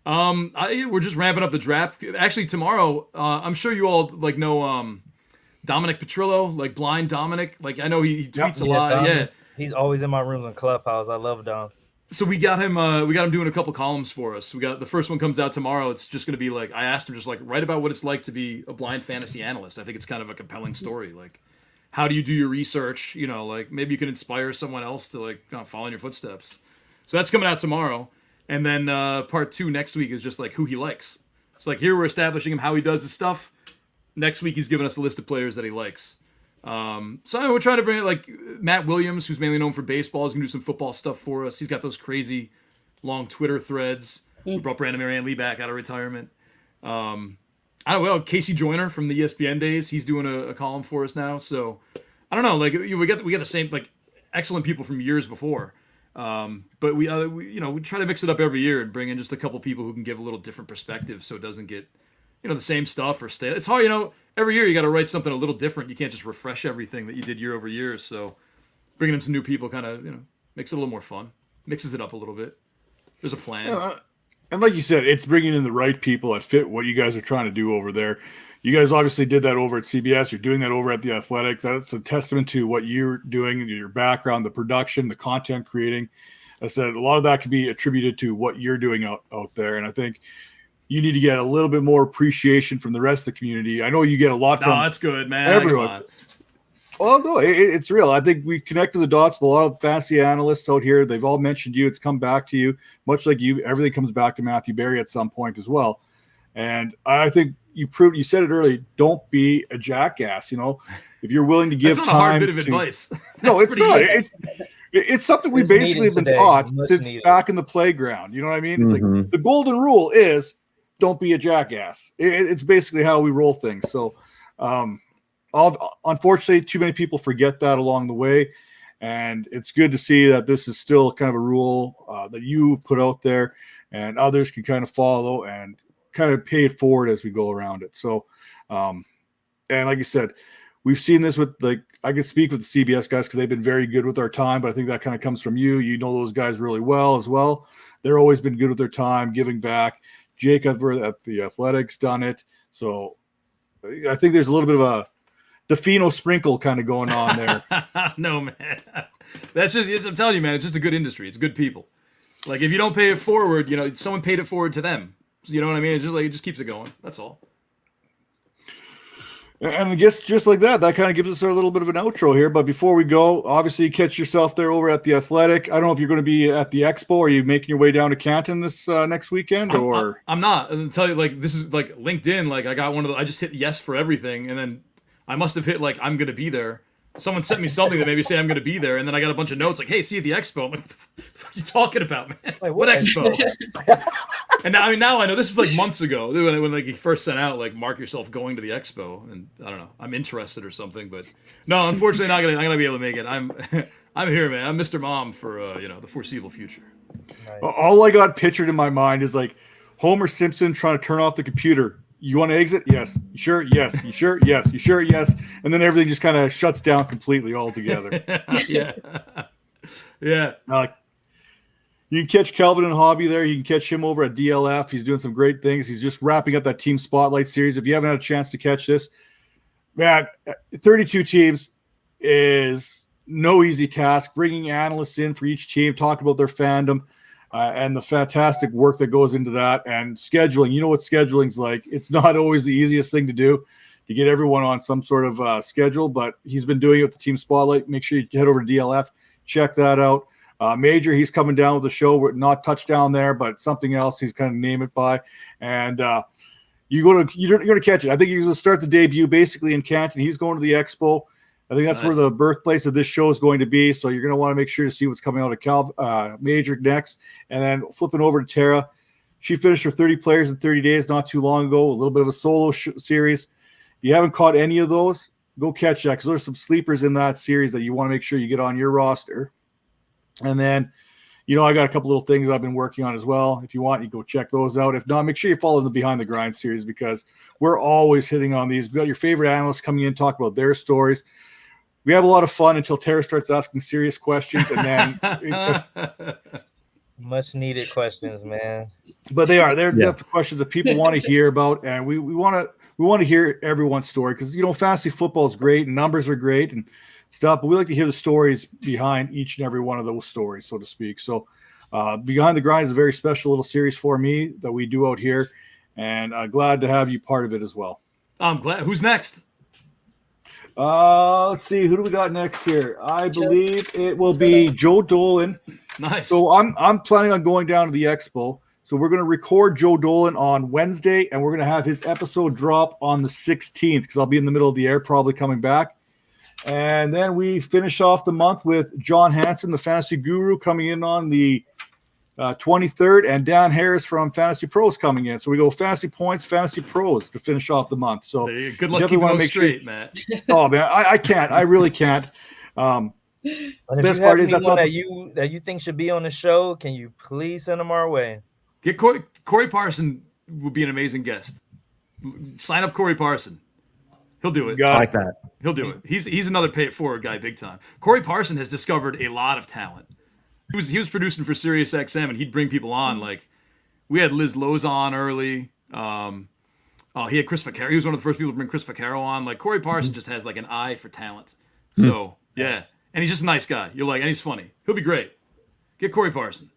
We're just ramping up the draft. Actually, tomorrow, I'm sure you all like know Dominic Petrillo, like Blind Dominic. Like I know he tweets a lot. Dom, yeah, he's always in my rooms in Clubhouse. I love Dom. So we got him doing a couple columns for us. We got the first one comes out tomorrow. It's just going to be like I asked him just like write about what it's like to be a blind fantasy analyst. I think it's kind of a compelling story. Like how do you do your research? You know, like maybe you can inspire someone else to like follow in your footsteps. So that's coming out tomorrow. And then part 2 next week is just like who he likes. So like here we're establishing him how he does his stuff. next week he's giving us a list of players that he likes. So we're trying to bring it like Matt Williams, who's mainly known for baseball, is going to do some football stuff for us. He's got those crazy long Twitter threads. We brought Brandon Marianne Lee back out of retirement. I don't know, Casey Joyner from the ESPN days, he's doing a column for us now. So I don't know, like we get the same like excellent people from years before. But we try to mix it up every year and bring in just a couple people who can give a little different perspective, so it doesn't get the same stuff or stale. It's hard, every year you got to write something a little different. You can't just refresh everything that you did year over year. So bringing in some new people kind of makes it a little more fun, mixes it up a little bit. There's a plan. And like you said, it's bringing in the right people that fit what you guys are trying to do over there. You guys obviously did that over at CBS. You're doing that over at The Athletic. That's a testament to what you're doing, your background, the production, the content creating. I said a lot of that can be attributed to what you're doing out there. And I think you need to get a little bit more appreciation from the rest of the community. I know you get a lot from that's good, man. everyone. Well, no, it's real. I think we connected the dots with a lot of fantasy analysts out here. They've all mentioned you. It's come back to you. Much like you, everything comes back to Matthew Berry at some point as well. And I think you said it early, don't be a jackass. If you're willing to give That's time. not a hard bit of advice. No, it's not. It's something we basically have been taught since back in the playground. You know what I mean? It's like the golden rule is don't be a jackass. It's basically how we roll things. So, unfortunately, too many people forget that along the way, and it's good to see that this is still kind of a rule that you put out there, and others can kind of follow and kind of pay it forward as we go around it. So, and like you said, we've seen this with I can speak with the CBS guys because they've been very good with our time, but I think that kind of comes from you. You know those guys really well as well. They're always been good with their time, giving back. Jake at the Athletics done it. So I think there's a little bit of a Di Fino sprinkle kind of going on there. No, man. That's just, I'm telling you, man, it's just a good industry. It's good people. Like if you don't pay it forward, someone paid it forward to them. You know what I mean? It's just like, it just keeps it going. That's all. And I guess just like that kind of gives us a little bit of an outro here. But before we go, obviously catch yourself there over at the Athletic. I don't know if you're going to be at the Expo. Are you making your way down to Canton this next weekend? Or I'm not. And I'll tell you, this is like LinkedIn. Like I got I just hit yes for everything, and then I must have hit I'm going to be there. Someone sent me something that made me say I'm going to be there, and then I got a bunch of notes like, "Hey, see you at the Expo." I'm like, "What the fuck are you talking about, man? Wait, what Expo?" And now I know this is months ago when he first sent out mark yourself going to the Expo, and I don't know, I'm interested or something, but no, unfortunately not gonna be able to make it. I'm here, man. I'm Mr. Mom for the foreseeable future. Nice. All I got pictured in my mind is Homer Simpson trying to turn off the computer. You want to exit? Yes. You sure? Yes. You sure? Yes. You sure? Yes. And then everything just kind of shuts down completely altogether. Yeah. Yeah. You can catch Calvin and Hobby there. You can catch him over at DLF. He's doing some great things. He's just wrapping up that Team Spotlight series. If you haven't had a chance to catch this, man, 32 teams is no easy task. Bringing analysts in for each team, talk about their fandom. And the fantastic work that goes into that, and scheduling. You know what scheduling's like. It's not always the easiest thing to do to get everyone on some sort of schedule, but he's been doing it with the Team Spotlight. Make sure you head over to DLF, check that out. Major, he's coming down with the show. We're not touchdown there, but something else he's kind of name it by. And you're going to catch it. I think he's going to start the debut basically in Canton. He's going to the Expo. I think that's nice. Where the birthplace of this show is going to be. So you're going to want to make sure to see what's coming out of Major next. And then flipping over to Tera. She finished her 30 players in 30 days not too long ago, a little bit of a solo series. If you haven't caught any of those, go catch that because there's some sleepers in that series that you want to make sure you get on your roster. And then, I got a couple little things I've been working on as well. If you want, you go check those out. If not, make sure you follow the Behind the Grind series because we're always hitting on these. We've got your favorite analysts coming in, talk about their stories. We have a lot of fun until Tera starts asking serious questions, and then much needed questions, man. But they're the questions that people want to hear about, and we want to hear everyone's story because fantasy football is great and numbers are great and stuff, but we like to hear the stories behind each and every one of those stories, so to speak. So, Behind the Grind is a very special little series for me that we do out here, and glad to have you part of it as well. I'm glad. Who's next? Let's see. Who do we got next here? I believe it will be Joe Dolan. Nice. So I'm planning on going down to the Expo. So we're going to record Joe Dolan on Wednesday, and we're going to have his episode drop on the 16th because I'll be in the middle of the air probably coming back. And then we finish off the month with John Hansen, the fantasy guru, coming in on the 23rd, and Dan Harris from Fantasy Pros coming in. So we go fantasy points, fantasy pros to finish off the month. So good luck keeping those straight, Matt. Oh man, I can't. I really can't. Best part is that's that you think should be on the show. Can you please send them our way? Get Corey Parson would be an amazing guest. Sign up Corey Parson. He'll do it. I like that. He'll do it. He's another pay it forward guy, big time. Corey Parson has discovered a lot of talent. He was producing for Sirius XM, and he'd bring people on. Like we had Liz Lowe's on early. He had Chris Vaccaro. He was one of the first people to bring Chris Vaccaro on. Like Corey Parson just has like an eye for talent. So yeah, and he's just a nice guy. You're like, and he's funny. He'll be great. Get Corey Parson.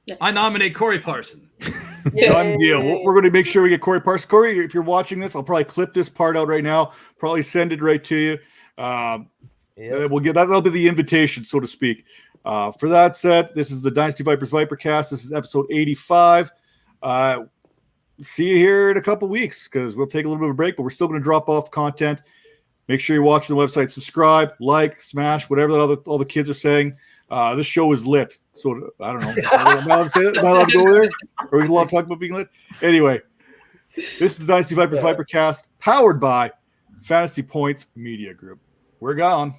Yes. I nominate Corey Parson. Done deal. We're going to make sure we get Corey Parson. Corey, if you're watching this, I'll probably clip this part out right now. Probably send it right to you. We'll get that'll be the invitation, so to speak. For that said, this is the Dynasty Vipers ViperCast. This is episode 85. See you here in a couple weeks because we'll take a little bit of a break, but we're still going to drop off content. Make sure you're watching the website. Subscribe, like, smash, whatever all the kids are saying. This show is lit. So I don't know. Am I allowed to say that? Am I allowed to go there? Are we allowed to talk about being lit? Anyway, this is the Dynasty Vipers ViperCast powered by Fantasy Points Media Group. We're gone.